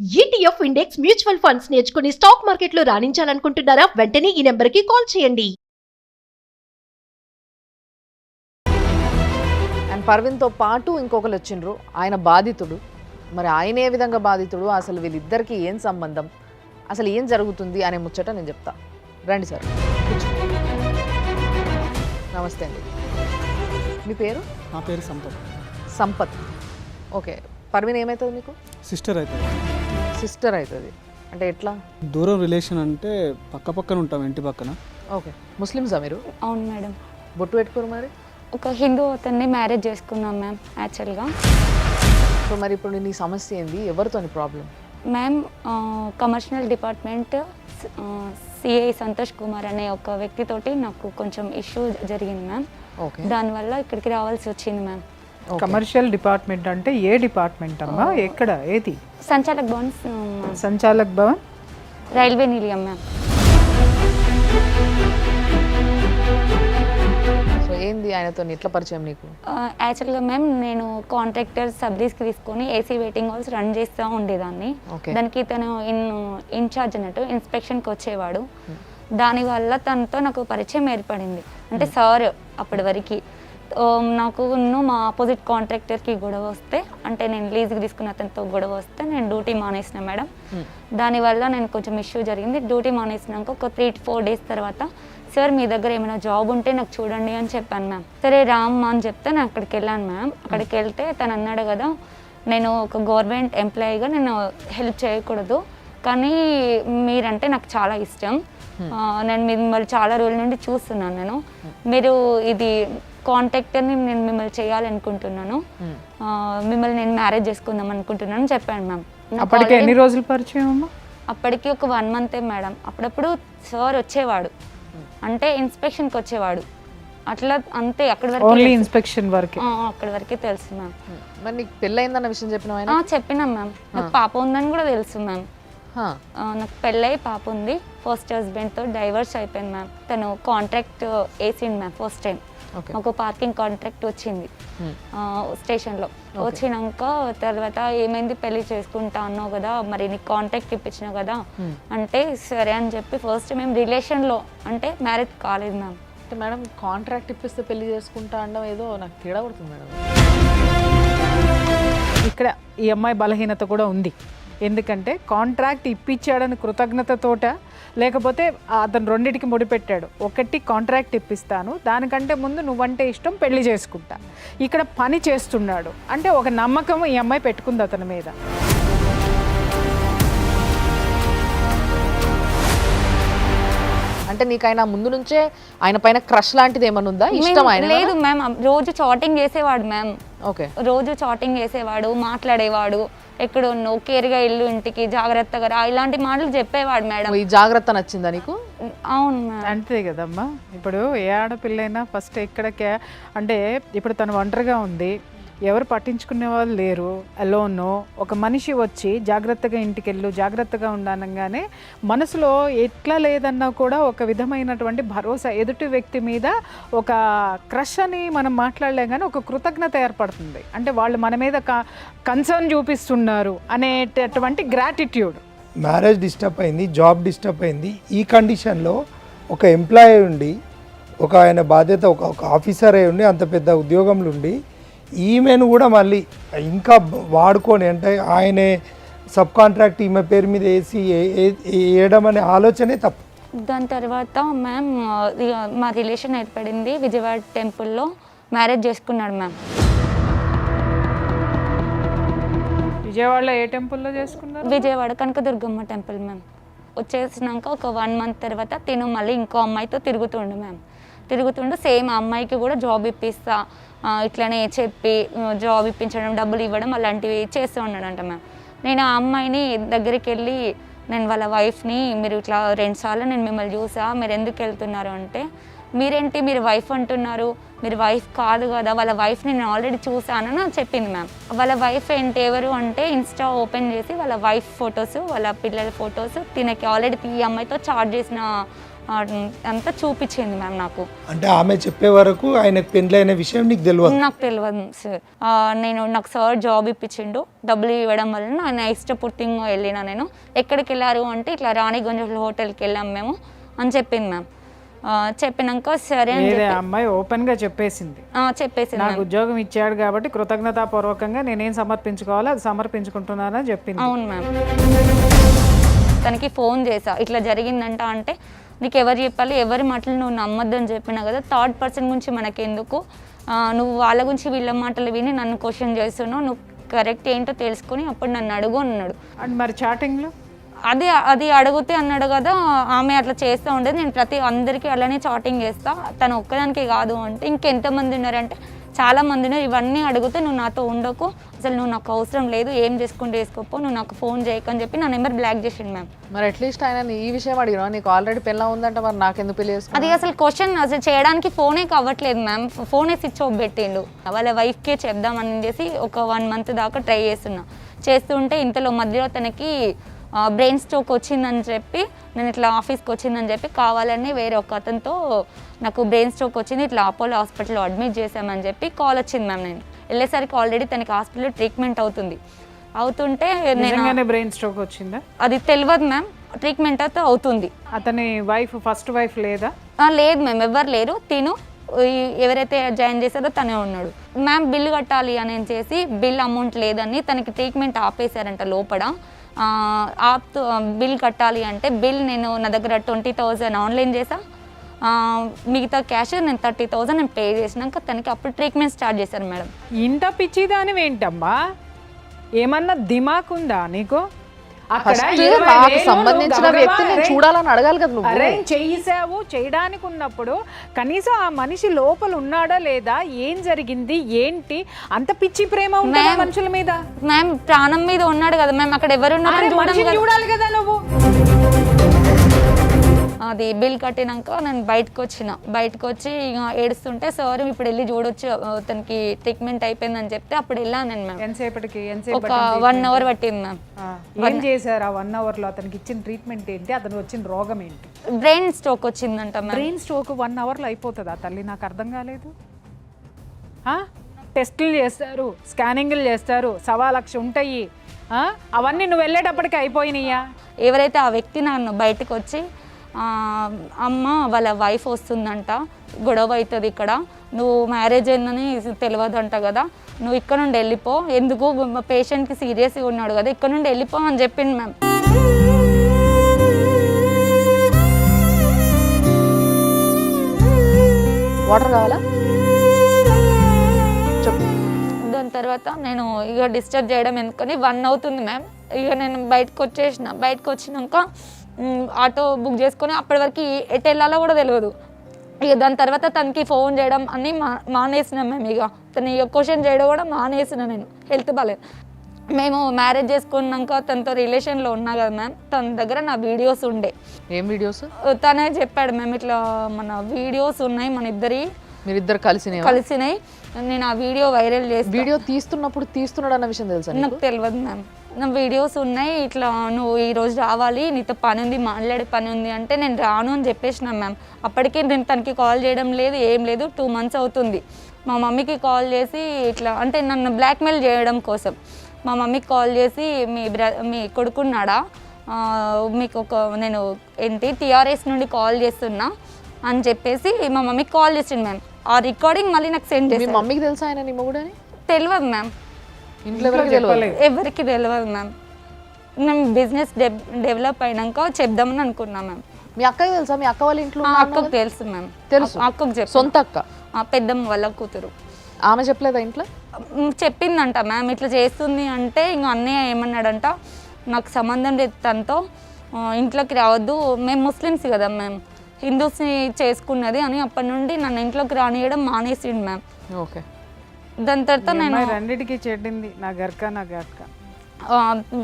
ETF index mutual funds నేర్చుకుని stock మార్కెట్లో రాణించాలనుకుంటున్నారా? వెంటనే ఈ నెంబర్కి కాల్ చేయండి. అండ్ పర్వీన్తో పాటు ఇంకొకరు వచ్చిండ్రు, ఆయన బాధితుడు. మరి ఆయన ఏ విధంగా బాధితుడు, అసలు వీళ్ళిద్దరికీ ఏం సంబంధం, అసలు ఏం జరుగుతుంది అనే ముచ్చట నేను చెప్తా. రండి సార్. నమస్తే అండి. మీ పేరు? నా పేరు సంపత్. సంపత్. ఓకే. పర్వీన్ ఏమవుతుంది మీకు? సిస్టర్ అవుతుంది. సిస్టర్ అవుతుంది అంటే ఎట్లా? దూరం రిలేషన్ అంటే పక్క పక్కన ఉంటాం, ఇంటి పక్కన. ఓకే. ముస్లిమ్సా మీరు? అవును మేడం. బొట్టు పెట్టుకోరు మరి? ఒక హిందూ అతన్ని మ్యారేజ్ చేసుకున్నాం మ్యామ్ యాక్చువల్గా. సో మరి ఇప్పుడు నీ సమస్య ఏంది, ఎవరితోని problem? Ma'am commercial department CI Santosh Kumar అనే ఒక వ్యక్తితోటి నాకు కొంచెం ఇష్యూ జరిగింది మ్యామ్. ఓకే. దానివల్ల ఇక్కడికి రావాల్సి వచ్చింది మ్యామ్. కమర్షియల్ డిపార్ట్మెంట్ అంటే ఏ డిపార్ట్మెంట్ అమ్మా? ఎక్కడ? ఏది? సంచాలక్ భవన్ సంచాలక్ భవన్ రైల్వే నిలయం మ్యామ్. సో ఏంది, ఆయనతో ఎట్లా పరిచయం నీకు? యాక్చువల్గా మ్యామ్ నేను కాంట్రాక్టర్ సబ్లీస్కి తీసుకొని ఏసీ వెయిటింగ్ హాల్స్ రన్ చేస్తూ ఉండేదాన్ని. దానికి తను ఇన్ఛార్జ్ అన్నట్టు ఇన్స్పెక్షన్కి వచ్చేవాడు. దానివల్ల తనతో నాకు పరిచయం ఏర్పడింది. అంటే సార్ అప్పటి వరకు నాకు మా ఆపోజిట్ కాంట్రాక్టర్కి గొడవ వస్తే, అంటే నేను లీజ్కి తీసుకున్న అతనితో గొడవ వస్తే నేను డ్యూటీ మానేసిన మేడం. దానివల్ల నేను కొంచెం ఇష్యూ జరిగింది. డ్యూటీ మానేసినాక ఒక 3-4 డేస్ తర్వాత సార్ మీ దగ్గర ఏమైనా జాబ్ ఉంటే నాకు చూడండి అని చెప్పాను మ్యామ్. సరే రామ్మా అని చెప్తే నేను అక్కడికి వెళ్ళాను మ్యామ్. అక్కడికి వెళ్తే తను అన్నాడు కదా, నేను ఒక గవర్నమెంట్ ఎంప్లాయీగా నేను హెల్ప్ చేయకూడదు, కానీ మీరంటే నాకు చాలా ఇష్టం, నేను మిమ్మల్ని చాలా రోజుల నుండి చూస్తున్నాను, మీరు ఇది కాంట్రాక్టర్ని నేను మిమ్మల్ని చేయాలనుకుంటున్నాను, మిమ్మల్ని నేను మ్యారేజ్ చేసుకుందాం అనుకుంటున్నాను చెప్పాను మ్యామ్. అప్పటికి ఎన్ని రోజులు పరిచయం అమ్మా? అప్పటికి ఒక 1 మంతే మేడం. అప్పుడప్పుడు సార్ వచ్చేవాడు, అంటే ఇన్స్పెక్షన్కి వచ్చేవాడు, అట్లా అంతే. అక్కడి వరకు ఓన్లీ ఇన్స్పెక్షన్ వరకే? అక్కడి వరకే తెలుసు మ్యామ్. మరి నీకు పెళ్ళయిందన్న విషయం చెప్పిన? చెప్పినాం మ్యామ్. నాకు పాప ఉందని కూడా తెలుసు మ్యామ్. నాకు పెళ్ళై పాప ఉంది. ఫస్ట్ హస్బెండ్తో డైవర్స్ అయిపోయింది మ్యామ్. తను కాంట్రాక్ట్ వేసింది మ్యామ్ ఫస్ట్ టైం. ఒక పార్కింగ్ కాంట్రాక్ట్ వచ్చింది స్టేషన్లో. వచ్చినాక తర్వాత ఏమైంది, పెళ్లి చేసుకుంటా అన్నావు కదా, మరి నీకు కాంట్రాక్ట్ ఇప్పించినావు కదా అంటే సరే అని చెప్పి ఫస్ట్ మేము రిలేషన్లో, అంటే మ్యారేజ్ కాలేదు మ్యామ్. అంటే మేడం కాంట్రాక్ట్ ఇప్పిస్తే పెళ్లి చేసుకుంటా అనడం ఏదో నాకు తేడా పడుతుంది మేడం. ఇక్కడ ఈ అమ్మాయి బలహీనత కూడా ఉంది. ఎందుకంటే కాంట్రాక్ట్ ఇప్పించాడని కృతజ్ఞతతోట, లేకపోతే అతను రెండింటికి ముడిపెట్టాడు. ఒకటి కాంట్రాక్ట్ ఇప్పిస్తాను, దానికంటే ముందు నువ్వంటే ఇష్టం, పెళ్లి చేసుకుంటా. ఇక్కడ పని చేస్తున్నాడు అంటే ఒక నమ్మకం ఈ అమ్మాయి పెట్టుకుంది అతని మీద. అంటే నీకు ఆయన ముందు నుంచే ఆయన పైన క్రష్ లాంటిది ఏమైనా ఉందా, ఇష్టం? ఆయన లేదు మ్యామ్. రోజు చాటింగ్ చేసేవాడు మ్యామ్. ఓకే. రోజు చాటింగ్ చేసేవాడు, మాట్లాడేవాడు, ఎక్కడ ఉన్నావు, కేర్గా ఇల్లు, ఇంటికి జాగ్రత్తగా రా, ఇలాంటి మాటలు చెప్పేవాడు మేడం. ఈ జాగ్రత్త నచ్చిందా నీకు? అవును మ్యామ్. అంతే కదమ్మా. ఇప్పుడు ఏ ఆడపిల్లైనా ఫస్ట్ ఎక్కడికే, అంటే ఇప్పుడు తను ఒంటరిగా ఉంది, ఎవరు పట్టించుకునే వాళ్ళు లేరు, అలోను. ఒక మనిషి వచ్చి జాగ్రత్తగా ఇంటికి వెళ్ళు, జాగ్రత్తగా ఉండనగానే మనసులో ఎట్లా లేదన్నా కూడా ఒక విధమైనటువంటి భరోసా, ఎదుటి వ్యక్తి మీద ఒక క్రష్ అని మనం మాట్లాడలేం కానీ ఒక కృతజ్ఞత ఏర్పడుతుంది. అంటే వాళ్ళు మన మీద కన్సర్న్ చూపిస్తున్నారు అనేటటువంటి గ్రాటిట్యూడ్. మ్యారేజ్ డిస్టర్బ్ అయింది, జాబ్ డిస్టర్బ్ అయింది. ఈ కండిషన్లో ఒక ఎంప్లాయీ ఉండి, ఒక ఆయన బాధ్యత, ఒక ఆఫీసర్ అయి ఉండి, అంత పెద్ద ఉద్యోగంలో ఉండి, ఈమెను కూడా మళ్ళీ ఇంకా వాడుకొని, అంటే ఆయనే సబ్ కాంట్రాక్ట్ ఈమె పేరు మీద వేసి వేయడం అనే ఆలోచనే తప్పు. దాని తర్వాత మ్యామ్ మా రిలేషన్ ఏర్పడింది. విజయవాడ టెంపుల్లో మ్యారేజ్ చేసుకున్నాడు మ్యామ్. విజయవాడలో ఏ టెంపుల్లో చేసుకున్నారు? Vijayawada Kanakadurgamma temple ma'am. వచ్చేసినాక ఒక 1 మంత్ తర్వాత తిను మళ్ళీ ఇంకో అమ్మాయితో తిరుగుతుండు మ్యామ్. తిరుగుతుండు సేమ్ అమ్మాయికి కూడా జాబ్ ఇప్పిస్తా, ఇట్లనే చెప్పి జాబ్ ఇప్పించడం, డబ్బులు ఇవ్వడం అలాంటివి చేస్తూ ఉన్నాడంట మ్యామ్. నేను ఆ అమ్మాయిని దగ్గరికి వెళ్ళి, నేను వాళ్ళ వైఫ్ని, మీరు ఇట్లా 2 సార్లు నేను మిమ్మల్ని చూసా, మీరు ఎందుకు వెళ్తున్నారు అంటే, మీరేంటి మీరు వైఫ్ అంటున్నారు, మీరు వైఫ్ కాదు కదా, వాళ్ళ వైఫ్ని నేను ఆల్రెడీ చూసానని చెప్పింది మ్యామ్. వాళ్ళ వైఫ్ ఏంటి, ఎవరు అంటే ఇన్స్టా ఓపెన్ చేసి వాళ్ళ వైఫ్ ఫొటోస్, వాళ్ళ పిల్లల ఫొటోస్, తినకి ఆల్రెడీ ఈ అమ్మాయితో చాట్ చేసిన అంతా చూపించింది మ్యామ్ నాకు. అంటే ఆమె చెప్పే వరకు ఆయనకు పెళ్ళైన విషయం నీకు తెలియదు? నాకు తెలియదు సార్. నాకు సార్ జాబ్ ఇప్పించిండు, డబ్బులు ఇవ్వడం వల్ల నేను ఇష్టపూర్తిగా వెళ్ళిన. నేను ఎక్కడికి వెళ్ళారు అంటే ఇట్లా రాణిగంజ్ హోటల్కి వెళ్ళాం మేము అని చెప్పింది మ్యామ్. చెప్పినాక సరే అని ఏదే అమ్మాయి ఓపెన్ గా చెప్పేసింది, చెప్పేసింది నాకు ఉద్యోగం ఇచ్చాడు కాబట్టి కృతజ్ఞతాపూర్వకంగా నేనేం సమర్పించుకోవాలో అది సమర్పించుకుంటున్నానని చెప్పింది. అవును మ్యామ్. తనకి ఫోన్ చేసా ఇట్లా జరిగిందంట అంటే నీకు ఎవరు చెప్పాలి, ఎవరి మాటలు నువ్వు నమ్మొద్దని చెప్పినా కదా, థర్డ్ పర్సన్ గురించి మనకెందుకు, నువ్వు వాళ్ళ గురించి వీళ్ళ మాటలు విని నన్ను క్వశ్చన్ చేస్తున్నావు, నువ్వు కరెక్ట్ ఏంటో తెలుసుకొని అప్పుడు నన్ను అడుగు అన్నాడు. అండ్ మరి చాటింగ్లో అది అడిగితే అన్నాడు కదా, ఆమె అట్లా చేస్తూ ఉండేది, నేను ప్రతి అందరికీ అలానే చాటింగ్ చేస్తా, తను ఒక్కదానికి కాదు అంటే ఇంకెంతమంది ఉన్నారంటే చాలా మంది ఉన్నారు. ఇవన్నీ అడిగితే నువ్వు నాతో ఉండకు, అసలు నువ్వు నాకు అవసరం లేదు, ఏం చేసుకుంటే చేసుకోపో, నువ్వు నాకు ఫోన్ చేయకని చెప్పి నా నెంబర్ బ్లాక్ చేసిండు మ్యామ్. మరి అట్లీస్ట్ ఆయన ఈ విషయం అడిగినా, నీకు ఆల్రెడీ పెళ్ళ ఉందంటే మరి నాకెందుకు పెళ్లి చేసుకున్నా? అది అసలు క్వశ్చన్ అసలు చేయడానికి ఫోనే కావట్లేదు మ్యామ్, ఫోనే స్విచ్ ఆఫ్ పెట్టిండు. వాళ్ళ వైఫ్కే చెప్దామని చేసి ఒక 1 మంత్ దాకా ట్రై చేస్తుంటే ఇంతలో మధ్యలో తనకి బ్రెయిన్ స్ట్రోక్ వచ్చిందని చెప్పి, నేను ఇట్లా ఆఫీస్కి వచ్చిందని చెప్పి కావాలని వేరే ఒక అతనితో నాకు బ్రెయిన్ స్ట్రోక్ వచ్చింది, ఇట్లా అపోలో హాస్పిటల్లో అడ్మిట్ చేసామని చెప్పి కాల్ వచ్చింది మ్యామ్. నేను వెళ్ళేసరికి ఆల్రెడీ తనకి హాస్పిటల్లో ట్రీట్మెంట్ అవుతుంటే నిజంగానే బ్రెయిన్ స్ట్రోక్ వచ్చిందా? అది తెలియదు మ్యామ్, ట్రీట్మెంట్ అయితే అవుతుంది. అతని వైఫ్ ఫస్ట్ వైఫ్ లేదా? లేదు మ్యామ్, ఎవరు లేరు, తిను ఎవరైతే జాయిన్ చేశారో తనే ఉన్నాడు మ్యామ్. బిల్ కట్టాలి అని చేసి బిల్ అమౌంట్ లేదని తనకి ట్రీట్మెంట్ ఆపేశారంట లోపల. బిల్ కట్టాలి అంటే బిల్ నేను నా దగ్గర 20,000 ఆన్లైన్ చేసా, మిగతా క్యాష్ నేను 30,000 నేను పే చేసినాక తనకి అప్పుడు ట్రీట్మెంట్ స్టార్ట్ చేశారు మేడం. ఇంత పిచ్చిదాని ఏంటమ్మా, ఏమన్నా దిమాక్ ఉందా నీకు? అక్కడ నాకు సంబంధించిన వ్యక్తిని చూడాలని అడగాలి కదా నువ్వు. అరేంజ్ చేసావు, చేయడానికి ఉన్నప్పుడు కనీసం ఆ మనిషి లోపల ఉన్నాడా లేదా, ఏం జరిగింది ఏంటి, అంత పిచ్చి ప్రేమ ఉందా మనుషుల మీద? మ్యామ్ ప్రాణం మీద ఉన్నాడు కదా మ్యామ్, అక్కడ ఎవరు చూడాలి కదా నువ్వు. అది బిల్ కట్టినాక నేను బయటకు వచ్చి ఇక ఏడుస్తుంటే సార్ ఇప్పుడు వెళ్ళి చూడొచ్చు, తనకి ట్రీట్మెంట్ అయిపోయిందని చెప్తే అప్పుడు వెళ్ళాను నేను మ్యామ్. ఎంతసేపటికి? ఒక 1 అవర్ పట్టింది మ్యామ్. ఏం చేశారు ఆ 1 అవర్ లో? అతనికి ఇచ్చిన ట్రీట్మెంట్ ఏంటి, అతను వచ్చిన రోగం ఏంటి? బ్రెయిన్ స్ట్రోక్ వచ్చిందంట మ్యామ్. బ్రెయిన్ స్ట్రోక్ 1 అవర్ లో అయిపోతుందా తల్లి? నాకు అర్థం కాలేదు. టెస్టులు చేస్తారు, స్కానింగ్లు చేస్తారు, 1,00,000 ఉంటాయి, అవన్నీ నువ్వు వెళ్ళేటప్పటికి అయిపోయినాయా? ఎవరైతే ఆ వ్యక్తి నన్ను బయటకు వచ్చి అమ్మ వాళ్ళ వైఫ్ వస్తుందంట, గొడవ అవుతుంది ఇక్కడ, నువ్వు మ్యారేజ్ అయిందని తెలియదంట కదా, నువ్వు ఇక్కడ నుండి వెళ్ళిపో, ఎందుకు పేషెంట్కి సీరియస్గా ఉన్నాడు కదా, ఇక్కడ నుండి వెళ్ళిపో అని చెప్పింది మ్యామ్. వాటర్ కావాలా? దాని తర్వాత నేను ఇక డిస్టర్బ్ చేయడం ఎందుకని 1 అవుతుంది మ్యామ్. ఇక నేను బయటకు వచ్చినాక ఆటో బుక్ చేసుకొని అప్పటి వరకు ఎటు వెళ్ళాలో కూడా తెలియదు. ఇక దాని తర్వాత తనకి ఫోన్ చేయడం అన్నీ మానేసినాం మేము. ఇక తను క్వశ్చన్ చేయడం కూడా మానేసిన, నేను హెల్త్ బాగాలేదు. మేము మ్యారేజ్ చేసుకున్నాక తనతో రిలేషన్లో ఉన్నా కదా మ్యామ్, తన దగ్గర నా వీడియోస్ ఉండే. ఏం వీడియోస్? తనే చెప్పాడు మ్యామ్, ఇట్లా మన వీడియోస్ ఉన్నాయి, మన మీరిద్దరు కలిసినాయి, నేను ఆ వీడియో వైరల్ చేసి. వీడియో తీస్తున్నాడు అన్న విషయం తెలుసా? నాకు తెలియదు మ్యామ్. నా వీడియోస్ ఉన్నాయి, ఇట్లా నువ్వు ఈరోజు రావాలి, నీతో పని ఉంది, మాట్లాడే పని ఉంది అంటే నేను రాను అని చెప్పేసినా మ్యామ్. అప్పటికే నేను తనకి కాల్ చేయడం లేదు, ఏం లేదు. 2 months అవుతుంది. మా మమ్మీకి కాల్ చేసి ఇట్లా అంటే నన్ను బ్లాక్మెయిల్ చేయడం కోసం మా మమ్మీకి కాల్ చేసి మీ కొడుకున్నాడా, మీకు నేను TRS నుండి కాల్ చేస్తున్నా అని చెప్పేసి మా మమ్మీకి కాల్ చేసిండు మ్యామ్. ఆ రికార్డింగ్ మళ్ళీ నాకు సెండ్ చేసి. మీ మమ్మీకి తెలుసా ఆయన నీ మొగుడని? తెలియదు మ్యామ్, ఇంట్లో ఎవరికి తెలియదు మ్యామ్. మేము బిజినెస్ డెవలప్ అయినాక చెప్దామని అనుకున్నా మ్యామ్. మీ అక్కకి తెలుసా? మీ అక్క వాళ్ళ ఇంట్లో? అక్కకు తెలుసు మ్యామ్. తెలుసు? అక్కకు చెప్పు. సొంత అక్క? పెద్దమ్మ వాళ్ళ కూతురు. ఆమె చెప్పలేదా ఇంట్లో? చెప్పిందంట మ్యామ్, ఇట్లా చేస్తుంది అంటే ఇంక అన్నయ్య ఏమన్నాడంట, నాకు సంబంధం లేదు తనతో, ఇంట్లోకి రావద్దు, మేము ముస్లిమ్స్ కదా మ్యామ్, హిందూస్ని చేసుకున్నది అని అప్పటి నుండి నన్ను ఇంట్లోకి రానియడం మానేసిండు మ్యామ్. ఓకే. దాని తర్వాత నేను రెండింటికి చెడ్డింది, నా గర్క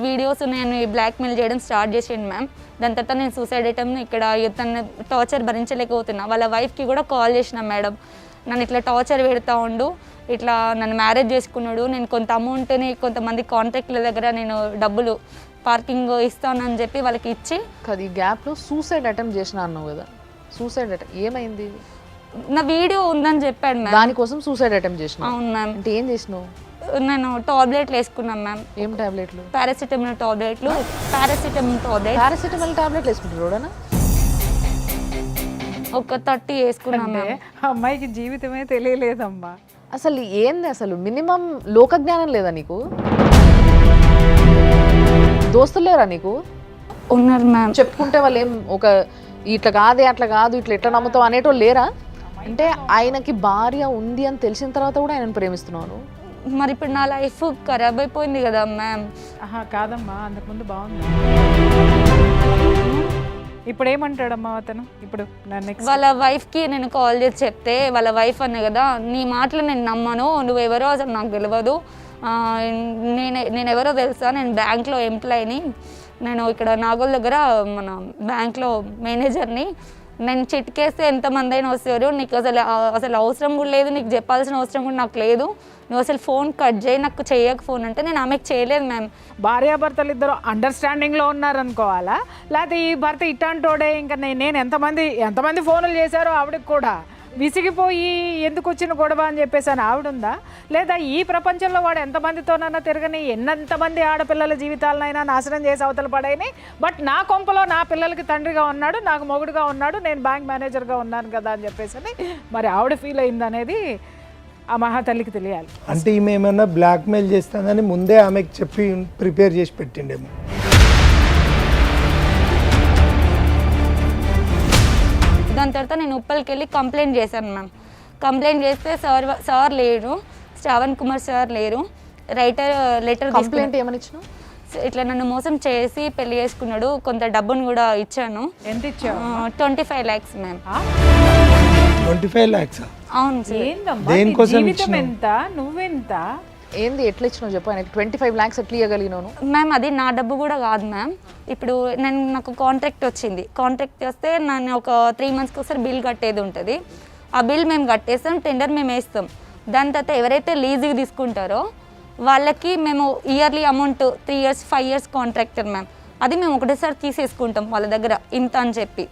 వీడియోస్ నేను బ్లాక్మెయిల్ చేయడం స్టార్ట్ చేసిండు మ్యామ్. దాని తర్వాత నేను సూసైడ్ అటెంప్ట్ ఇక్కడ తన టార్చర్ భరించలేకపోతున్నా. వాళ్ళ వైఫ్కి కూడా కాల్ చేసిన, మేడం నన్ను ఇట్లా టార్చర్ పెడతా ఉండు, ఇట్లా నన్ను మ్యారేజ్ చేసుకున్నాడు, నేను కొంత అమౌంట్ని కొంతమంది కాంట్రాక్ట్ల దగ్గర నేను డబ్బులు పార్కింగ్ ఇస్తానని చెప్పి వాళ్ళకి ఇచ్చి. ఈ గ్యాప్లో సూసైడ్ అటెంప్ట్ చేసిన అన్నావు కదా, సూసైడ్ ఏమైంది? నా వీడియో ఉందని చెప్పాడు మ్యామ్. దానికోసం సూసైడ్ అటెంప్ట్ చేసినావు? అవును మ్యామ్. అంటే ఏం చేసినావు? నేను టాబ్లెట్లు వేసుకున్నాను మ్యామ్. ఏం టాబ్లెట్లు? పారాసిటమాల్ టాబ్లెట్ పారాసిటమాల్ టాబ్లెట్లు వేసుకుంటారు? ఒక 30 వేసుకున్నాను అంటే మ్యామ్. అమ్మాయికి జీవితమే తెలియలేదమ్మా. అసలు ఏంది అసలు మినిమం లోక జ్ఞానం లేదా నీకు? దోస్తులు లేరా నీకు? ఉన్నారు మ్యామ్. చెప్పుకుంటే వాళ్ళు ఏం ఒక ఇట్లా కాదే అట్లా కాదు ఇట్లా ఎట్లా నమ్ముతావు అనేటోళ్ళు లేరా? అంటే ఆయనకి భార్య ఉంది అని తెలిసిన తర్వాత కూడా ఆయనను ప్రేమిస్తున్నాను. మరి ఇప్పుడు నా లైఫ్ ఖరాబ్ అయిపోయింది కదా మ్యామ్. ఆహా కాదమ్మా, అంతకుముందు బాగుంది. ఇప్పుడు ఏమంటాడమ్మా అతను? ఇప్పుడు నెక్స్ట్ వాళ్ళ వైఫ్కి నేను కాల్ చేసి చెప్తే వాళ్ళ వైఫ్ అనే కదా, నీ మాటలు నేను నమ్మను, నువ్వెవరో అసలు నాకు తెలియదు, నేను ఎవరో తెలుసా, నేను బ్యాంక్లో ఎంప్లాయీని, నేను ఇక్కడ నాగోల్ దగ్గర మన బ్యాంక్లో మేనేజర్ని, నేను చిట్కేస్తే ఎంతమంది అయినా వస్తారు, నీకు అసలు అవసరం కూడా లేదు, నీకు చెప్పాల్సిన అవసరం కూడా నాకు లేదు, నువ్వు అసలు ఫోన్ కట్ చేయి, నాకు చేయక ఫోన్ అంటే నేను ఆమెకు చేయలేదు మ్యామ్. భార్యాభర్తలు ఇద్దరు అండర్స్టాండింగ్లో ఉన్నారనుకోవాలా, లేకపోతే ఈ భర్త ఇట్లాంటోడే ఇంకా నేను ఎంతమంది ఫోన్లు చేశారో ఆవిడకి కూడా విసిగిపోయి ఎందుకు వచ్చిన గొడవ అని చెప్పేసి అని ఆవిడుందా? లేదా ఈ ప్రపంచంలో వాడు ఎంతమందితోనైనా తిరగని ఎంతమంది ఆడపిల్లల జీవితాలనైనా నాశనం చేసి అవతల పడైనాయి, బట్ నా కొంపలో నా పిల్లలకి తండ్రిగా ఉన్నాడు, నాకు మొగుడుగా ఉన్నాడు, నేను బ్యాంక్ మేనేజర్గా ఉన్నాను కదా అని చెప్పేసి అని మరి ఆవిడ ఫీల్ అయింది అనేది ఆ మహాతల్లికి తెలియాలి. అంటే ఈమె ఏమన్నా బ్లాక్మెయిల్ చేస్తుందని ముందే ఆమెకు చెప్పి ప్రిపేర్ చేసి పెట్టిండేమో. దాని తర్వాత నేను ఉప్పల్కి వెళ్ళి కంప్లైంట్ చేశాను మ్యామ్. కంప్లైంట్ చేస్తే సార్ లేరు, శ్రావణ్ కుమార్ సార్ లేరు, రైటర్ లెటర్ కంప్లైంట్ ఏమని ఇచ్చినావు? ఇట్లా నన్ను మోసం చేసి పెళ్లి చేసుకున్నాడు, కొంత డబ్బును కూడా ఇచ్చాను. ఎంత ఇచ్చావు? 25 lakhs మ్యామ్. 25 lakhs? అవును సార్. ఏందమ్మా దేనికోసం జీవితం ఇచ్చినావు? ఎంత, నువ్వెంత? ఏంది ఎట్లా ఇచ్చినావు చెప్పు? ఆయనకి 25 lakhs ఎట్లా ఇవ్వగలిగినాను? మ్యామ్ అది నా డబ్బు కూడా కాదు మ్యామ్. ఇప్పుడు నాకు కాంట్రాక్ట్ వచ్చింది, కాంట్రాక్ట్ వస్తే నన్ను ఒక 3 monthsకి ఒకసారి బిల్ కట్టేది ఉంటుంది, ఆ బిల్ మేము కట్టేస్తాం, టెండర్ మేము వేస్తాం. దాని తర్వాత ఎవరైతే లీజుకి తీసుకుంటారో వాళ్ళకి మేము yearly amount 3 years 5 years contractor ma'am, అది మేము ఒకటేసారి తీసేసుకుంటాం వాళ్ళ దగ్గర ఇంత అని చెప్పి.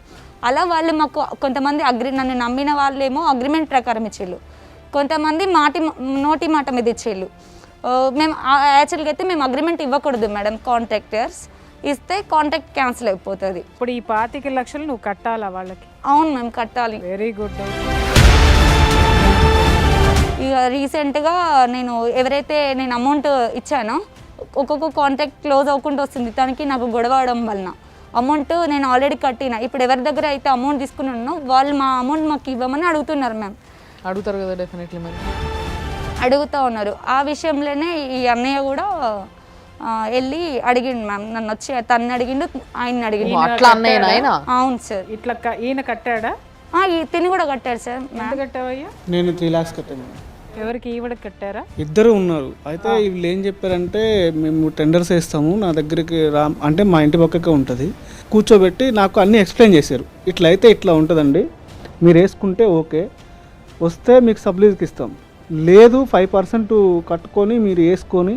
అలా వాళ్ళు మాకు కొంతమంది నన్ను నమ్మిన వాళ్ళేమో అగ్రిమెంట్ ప్రకారం ఇచ్చేళ్ళు, కొంతమంది నోటి మాట మీద ఇచ్చేళ్ళు. మేము యాక్చువల్గా అయితే మేము అగ్రిమెంట్ ఇవ్వకూడదు మేడం, కాంట్రాక్టర్స్ ఇస్తే కాంట్రాక్ట్ క్యాన్సిల్ అయిపోతుంది. ఇప్పుడు ఈ 25 లక్షలు నువ్వు కట్టాలా వాళ్ళకి? అవును మేము కట్టాలి. Very good. ఇక రీసెంట్గా ఎవరైతే నేను అమౌంట్ ఇచ్చానో ఒక్కొక్క కాంట్రాక్ట్ క్లోజ్ అవ్వకుండా వస్తుంది, తనకి నాకు గొడవ అవడం వలన అమౌంట్ నేను ఆల్రెడీ కట్టిన. ఇప్పుడు ఎవరి దగ్గర అయితే అమౌంట్ తీసుకున్నానో వాళ్ళు మా అమౌంట్ మాకు ఇవ్వమని అడుగుతున్నారు మ్యామ్. అడుగుతారు కదా డెఫినెట్లీ, మరి అడుగుతూ ఉన్నారు. ఆ విషయంలోనే ఈ అన్నయ్య కూడా వెళ్ళి అడిగిండు మ్యామ్, నన్ను వచ్చి తన్ని అడిగిండు, ఆయన్ని అడిగిండు. అట్లా అన్నయ్య ఆయన? అవును సార్. ఇట్లా ఈయన కట్టాడా? తిని కూడా కట్టారు సార్. ఎంత కట్టావయ్యా? నేను 3 lakhs కట్టాను. ఎవరికి? ఈవిడకి కట్టారా? ఇద్దరు ఉన్నారు. అయితే వీళ్ళు ఏం చెప్పారంటే, మేము టెండర్స్ వేస్తాము, నా దగ్గరికి అంటే మా ఇంటి పక్కకే ఉంటుంది, కూర్చోబెట్టి నాకు అన్నీ ఎక్స్ప్లెయిన్ చేశారు. ఇట్లా అయితే ఇట్లా ఉంటుందండి, మీరు వేసుకుంటే ఓకే, వస్తే మీకు సబ్లీజ్కి ఇస్తాం, లేదు 5% కట్టుకొని మీరు వేసుకొని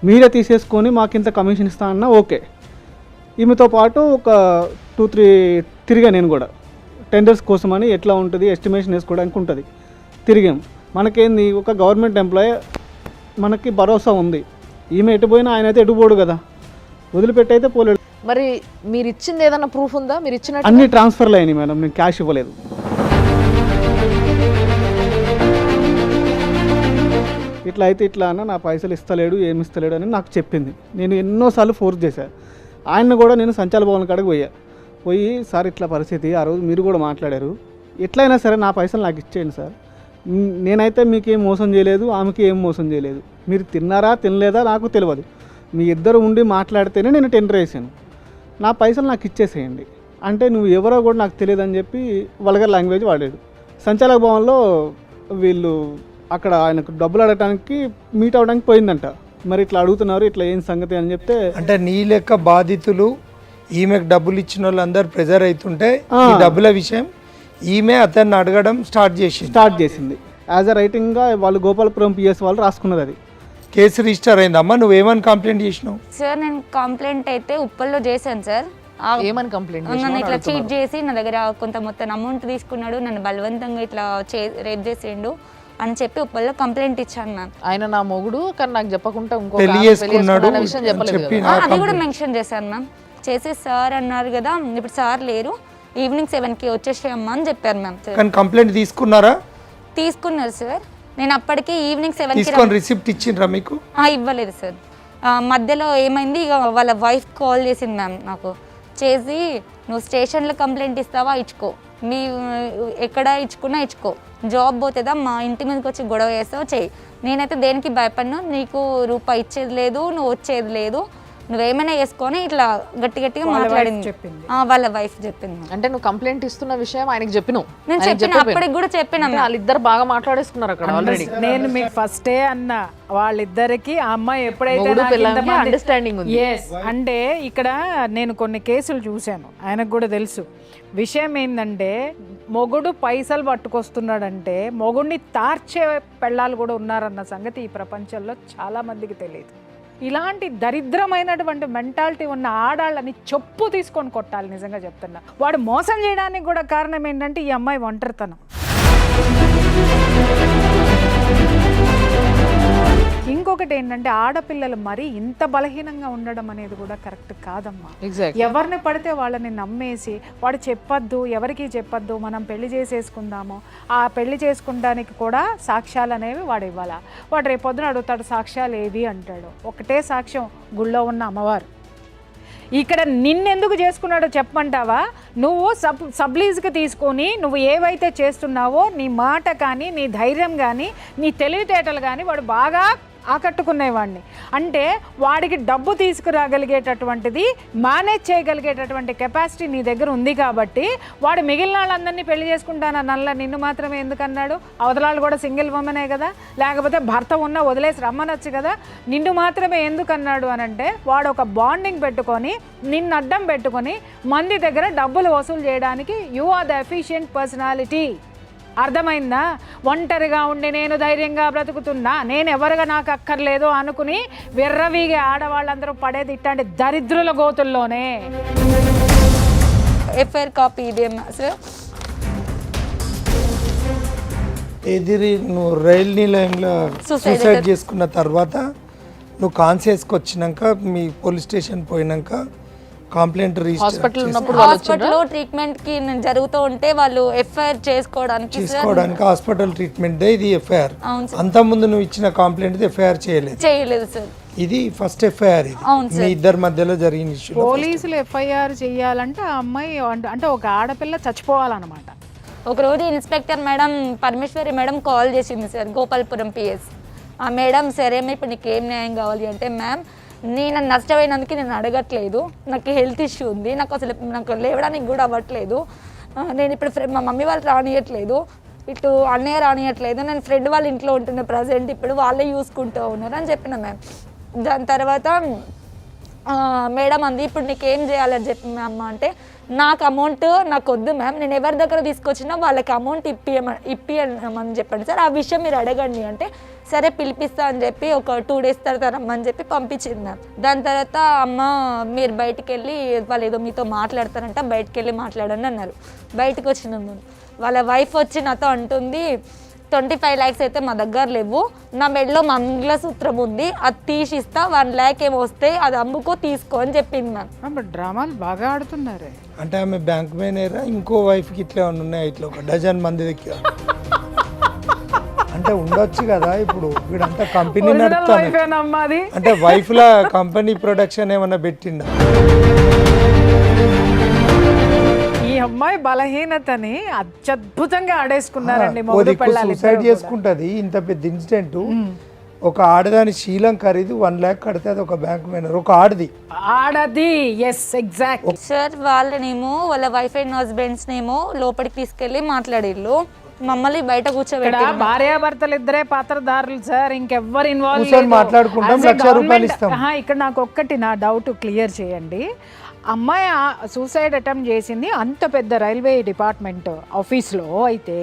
మీరే తీసేసుకొని మాకు ఇంత కమిషన్ ఇస్తా అన్నా ఓకే. ఈమెతో పాటు ఒక 2-3 తిరిగా నేను కూడా టెండర్స్ కోసమని, ఎట్లా ఉంటుంది ఎస్టిమేషన్ వేసుకోవడానికి ఉంటుంది, తిరిగాం. మనకేంది, ఒక గవర్నమెంట్ ఎంప్లాయీ, మనకి భరోసా ఉంది, ఈమె ఎటు పోయినా ఆయన అయితే ఎటు పోడు కదా, వదిలిపెట్టి అయితే పోలేడు. మరి మీరు ఇచ్చింది ఏదైనా ప్రూఫ్ ఉందా? మీరు ఇచ్చిన అన్ని ట్రాన్స్ఫర్లు అయినాయి మేడం, నేను క్యాష్ ఇవ్వలేదు. ఇట్లా అయితే ఇట్లా అన్న, నా పైసలు ఇస్తలేడు, ఏమి ఇస్తలేడు అని నాకు చెప్పింది. నేను ఎన్నోసార్లు ఫోర్స్ చేశాను. ఆయన కూడా నేను సంచాల భవన్ కాడికి పోయి సార్ ఇట్లా పరిస్థితి, ఆ రోజు మీరు కూడా మాట్లాడారు, ఎట్లయినా సరే నా పైసలు నాకు ఇచ్చేయండి సార్, నేనైతే మీకు ఏం మోసం చేయలేదు, ఆమెకి ఏం మోసం చేయలేదు, మీరు తిన్నారా తినలేదా నాకు తెలియదు, మీ ఇద్దరు ఉండి మాట్లాడితేనే నేను టెండర్ వేసాను, నా పైసలు నాకు ఇచ్చేసేయండి అంటే, నువ్వు ఎవరో కూడా నాకు తెలియదు అని చెప్పి వల్గర్ లాంగ్వేజ్ వాడాడు. సంచాలక భవన్లో వీళ్ళు అక్కడ ఆయనకు డబ్బులు అడగడానికి మీట్ అవ్వడానికి పోయిందంట. మరి ఇట్లా అడుగుతున్నారు, ఇట్లా ఏం సంగతి అని చెప్తే, అంటే నీ లెక్క బాధితులు ఈమెకు డబ్బులు ఇచ్చిన వాళ్ళందరూ ప్రెజర్ అవుతుంటే ఈ డబ్బుల విషయం ఈమె అతన్ని అడగడం స్టార్ట్ చేసింది. యాజ్ అ రైటింగ్గా వాళ్ళు గోపాలపురం పిఎస్ వాళ్ళు రాసుకున్నది. అది కేసు రిజిస్టర్ అయిందమ్మా. నువ్వేమని కంప్లైంట్ చేసినావు? సార్ నేను కంప్లైంట్ అయితే ఉప్పల్లో చేశాను సార్. ఏమని కంప్లైంట్ నన్ను ఇట్లా చీట్ చేసి నా దగ్గర కొంత మొత్తం అమౌంట్ తీసుకున్నాడు, నన్ను బలవంతంగా ఇట్లా రేప్ చేసిండు అని చెప్పి ఉప్పల్లో కంప్లైంట్ ఇచ్చాను మ్యామ్. ఆయన నా మొగుడు కానీ నాకు చెప్పకుండా ఇంకో పెళ్లి చేసుకున్నాడు విషయం చెప్పలేదు కదా. అది కూడా మెన్షన్ చేశాను మ్యామ్. చేసి సార్ అన్నారు కదా, ఇప్పుడు సార్ లేరు, ఈవినింగ్ 7కి వచ్చేసేయమ్మా అని చెప్పారు మ్యామ్. కానీ కంప్లైంట్ తీసుకున్నారా? తీసుకున్నారు సార్. నేను అప్పటికి ఈవినింగ్ 7కి తీసుకొని రిసిప్ట్ ఇచ్చిండ్రా మీకు? ఇవ్వలేదు సార్. మధ్యలో ఏమైంది, ఇక వాళ్ళ వైఫ్ కాల్ చేసింది మ్యామ్ నాకు. చేసి నువ్వు స్టేషన్లో కంప్లైంట్ ఇస్తావా, ఇచ్చుకో, మీ ఎక్కడ ఇచ్చుకున్నా ఇచ్చుకో, జాబ్ పోతుందా, మా ఇంటి మీదకి వచ్చి గొడవ చేస్తావు చెయ్యి, నేనైతే దేనికి భయపడినా, నీకు రూపాయి ఇచ్చేది లేదు, నువ్వు వచ్చేది లేదు, నువ్వేమైనా వేసుకొని ఇట్లా గట్టిగా మాట్లాడింది వాళ్ళ వైఫ్ చెప్పింది. అంటే నువ్వు కంప్లైంట్ ఇస్తున్న విషయం ఆయనకి చెప్పిను? నేను చెప్పిన అప్పటికి కూడా చెప్పిన. వాళ్ళిద్దరు బాగా మాట్లాడేసుకున్నారు అక్కడ ఆల్రెడీ. నేను మీకు ఫస్టే అన్న, వాళ్ళిద్దరికి ఆ అమ్మాయి ఎప్పుడైతే అండర్స్టాండింగ్ ఉంది. అంటే ఇక్కడ నేను కొన్ని కేసులు చూశాను, ఆయనకు కూడా తెలుసు. విషయం ఏంటంటే మొగుడు పైసలు పట్టుకొస్తున్నాడంటే మొగుడిని తార్చే పెళ్ళాలు కూడా ఉన్నారన్న సంగతి ఈ ప్రపంచంలో చాలా మందికి తెలియదు. ఇలాంటి దరిద్రమైనటువంటి మెంటాలిటీ ఉన్న ఆడాళ్ళని చెప్పు తీసుకొని కొట్టాలి. నిజంగా చెప్తున్నా, వాడు మోసం చేయడానికి కూడా కారణం ఏంటంటే ఈ అమ్మాయి ఒంటరితనం. ఇంకొకటి ఏంటంటే ఆడపిల్లలు మరి ఇంత బలహీనంగా ఉండడం అనేది కూడా కరెక్ట్ కాదమ్మా. ఎవరిని పడితే వాళ్ళని నమ్మేసి వాడు చెప్పొద్దు, ఎవరికి చెప్పొద్దు, మనం పెళ్లి చేసేసుకుందాము, ఆ పెళ్లి చేసుకుంటానికి కూడా సాక్ష్యాలు అనేవి వాడు ఇవ్వాలా. వాడు రేపొద్దున అడుగుతాడు సాక్ష్యాలు ఏవి అంటాడు. ఒకటే సాక్ష్యం, గుళ్ళో ఉన్న అమ్మవారు. ఇక్కడ నిన్నెందుకు చేసుకున్నాడో చెప్పమంటావా? నువ్వు సబ్లీజ్కి తీసుకొని నువ్వు ఏవైతే చేస్తున్నావో నీ మాట కానీ, నీ ధైర్యం కానీ, నీ తెలివితేటలు కానీ వాడు బాగా ఆకట్టుకునేవాడిని. అంటే వాడికి డబ్బు తీసుకురాగలిగేటటువంటిది, మేనేజ్ చేయగలిగేటటువంటి కెపాసిటీ నీ దగ్గర ఉంది కాబట్టి వాడు మిగిలిన వాళ్ళందరినీ పెళ్లి చేసుకుంటానన్నల్లా నిన్ను మాత్రమే ఎందుకన్నాడు? అవతలాళ్ళు కూడా సింగిల్ ఉమెనే కదా, లేకపోతే భర్త ఉన్నా వదిలేసి రమ్మనొచ్చు కదా, నిన్ను మాత్రమే ఎందుకన్నాడు అని అంటే వాడు ఒక బాండింగ్ పెట్టుకొని నిన్ను అడ్డం పెట్టుకొని మంది దగ్గర డబ్బులు వసూలు చేయడానికి you are the efficient personality. అర్థమైందా? ఒంటరిగా ఉండి నేను ధైర్యంగా బ్రతుకుతున్నా, నేను ఎవరుగా నాకు అక్కర్లేదు అనుకుని విర్రవీగే ఆడవాళ్ళందరూ పడేది ఇట్లాంటి దరిద్రుల గోతుల్లోనే. FIR copy sir. ఎదిరి నువ్వు రైలు నిలయంలో సూసైడ్ చేసుకున్న తర్వాత నువ్వు కాన్షియస్కి వచ్చినాక మీ పోలీస్ స్టేషన్ పోయినాక కంప్లైంట్ హాస్పిటల్లో ట్రీట్మెంట్ కి జరుగుతూ ఉంటే వాళ్ళు ఎఫ్ఐఆర్ చేసుకోవడానికి హాస్పిటల్ ట్రీట్మెంట్ ఇది ఎఫ్ఐఆర్. అంతకుముందు నువ్వు ఇచ్చిన కంప్లైంట్ ఎఫ్ఐఆర్ చేయలేదు సార్. ఇది ఫస్ట్ ఎఫ్ఐఆర్. ఇది మీ ఇద్దరి మధ్యలో జరిగిన ఇష్యూ. పోలీసులు ఎఫ్ఐఆర్ చేయాలంటే ఆ అమ్మాయి అంటే ఒక ఆడపిల్ల చచ్చిపోవాలన్నమాట. ఒకరోజు inspector madam Parameshwari madam call చేసింది సార్, గోపాల్పురం పిఎస్. ఆ మేడం సరేమో ఇప్పుడు నీకు ఏం న్యాయం కావాలి అంటే, మ్యామ్ నేను నష్టపోయినందుకు నేను అడగట్లేదు, నాకు హెల్త్ ఇష్యూ ఉంది, నాకు లేవడానికి కూడా అవ్వట్లేదు, నేను ఇప్పుడు మా మమ్మీ వాళ్ళు రానియట్లేదు, ఇటు అన్నయ్య రానియట్లేదు, నేను ఫ్రెండ్ వాళ్ళ ఇంట్లో ఉంటున్నా ప్రజెంట్, ఇప్పుడు వాళ్ళే చూసుకుంటూ ఉన్నారు అని చెప్పిన మ్యామ్. దాని తర్వాత మేడం అంది ఇప్పుడు నీకు ఏం చేయాలని చెప్పి మ్యామ్ అంటే, నాకు అమౌంట్ నాకు వద్దు మ్యామ్, నేను ఎవరి దగ్గర తీసుకొచ్చినా వాళ్ళకి అమౌంట్ ఇప్పియమని చెప్పండి సార్, ఆ విషయం మీరు అడగండి అంటే సరే పిలిపిస్తా అని చెప్పి ఒక 2 days తర్వాత రమ్మని చెప్పి పంపించింది మ్యామ్. దాని తర్వాత అమ్మ మీరు బయటికి వెళ్ళి వాళ్ళు ఏదో మీతో మాట్లాడతారంట, బయటికి వెళ్ళి మాట్లాడండి అన్నారు. బయటకు వచ్చినాము, వాళ్ళ వైఫ్ వచ్చి నాతో అంటుంది 25 lakhs అయితే మా దగ్గర లేవు, నా మెడలో మంగళసూత్రం ఉంది, అది తీసిస్తా, 1 lakh ఏమో వస్తే అది అమ్ముకో తీసుకో అని చెప్పింది మ్యామ్. డ్రామాలు బాగా ఆడుతున్నారే. అంటే ఆమె బ్యాంక్ మేనేజర్, ఇంకో వైఫ్కి ఇట్లా ఉన్నాయి, ఇట్లా ఒక డజన్ మంది దగ్గర అంటే ఉండొచ్చు కదా. ఇప్పుడు వీడంతా కంపెనీ నడుపుతాను అంటే వైఫ్ లా కంపెనీ ప్రొడక్షన్ ఏమన్నా పెట్టిండా? ఈ అమ్మాయి బలహీనతని అత్యద్భుతంగా ఆడేసుకున్నారండి. సూసైడ్ చేసుకుంటది. ఇంత పెద్ద ఇన్సిడెంట్, ఒక ఆడదాని శీలం ఖరీదు 1 lakh కడితే అది ఒక బ్యాంక్ మేనేజర్, ఒక ఆడది. Yes exact sir. వాళ్ళనేమో వాళ్ళ వైఫ్ అండ్ హస్బెండ్స్ నేమో లోపలికి తీసుకెళ్లి మాట్లాడిళ్ళు, మమ్మల్ని బయట కూర్చోబెట్టి. భార్యాభర్తలు ఇద్దరే పాత్రధారులు సార్, ఇంకెవ్వరు ఇన్వాల్వ్ మాట్లాడుకుంటాం, ₹1,00,000 ఇస్తాం. ఇక్కడ నాకు ఒక్కటి నా డౌట్ క్లియర్ చేయండి. అమ్మాయి సూసైడ్ అటెంప్ట్ చేసింది అంత పెద్ద రైల్వే డిపార్ట్మెంట్ ఆఫీస్లో, అయితే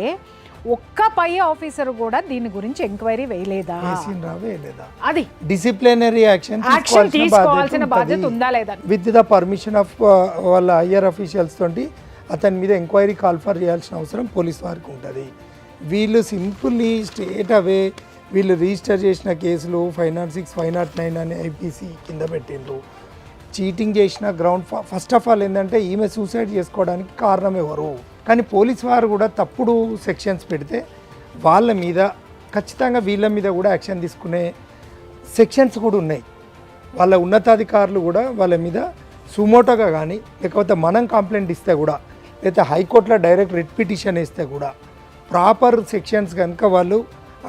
ఒక్క పై ఆఫీసర్ కూడా దీని గురించి ఎంక్వైరీ వేయలేదా? వేసిండ్రా వేయలేదా? అది డిసిప్లినరీ యాక్షన్ యాక్షన్ తీసుకోవాల్సిన బాధ్యత ఉందా లేదా? విత్ ద పర్మిషన్ ఆఫ్ వాళ్ళ హయ్యర్ అఫీషియల్స్ తోటి అతని మీద ఎంక్వైరీ కాల్ఫర్ చేయాల్సిన అవసరం పోలీస్ వారికి ఉంటుంది. వీళ్ళు సింపుల్లీ స్ట్రేట్ అవే వీళ్ళు రిజిస్టర్ చేసిన కేసులు 506, 509 అనే ఐపీసీ కింద పెట్టిండ్రు. చీటింగ్ చేసిన గ్రౌండ్ ఫస్ట్ ఆఫ్ ఆల్ ఏంటంటే ఈమె సూసైడ్ చేసుకోవడానికి కారణం ఎవరు? కానీ పోలీస్ వారు కూడా తప్పుడు సెక్షన్స్ పెడితే వాళ్ళ మీద ఖచ్చితంగా వీళ్ళ మీద కూడా యాక్షన్ తీసుకునే సెక్షన్స్ కూడా ఉన్నాయి. వాళ్ళ ఉన్నతాధికారులు కూడా వాళ్ళ మీద సుమోటోగా కానీ లేకపోతే మనం కంప్లైంట్ ఇస్తే కూడా లేకపోతే హైకోర్టులో డైరెక్ట్ రిట్ పిటిషన్ వేస్తే కూడా ప్రాపర్ సెక్షన్స్ కనుక వాళ్ళు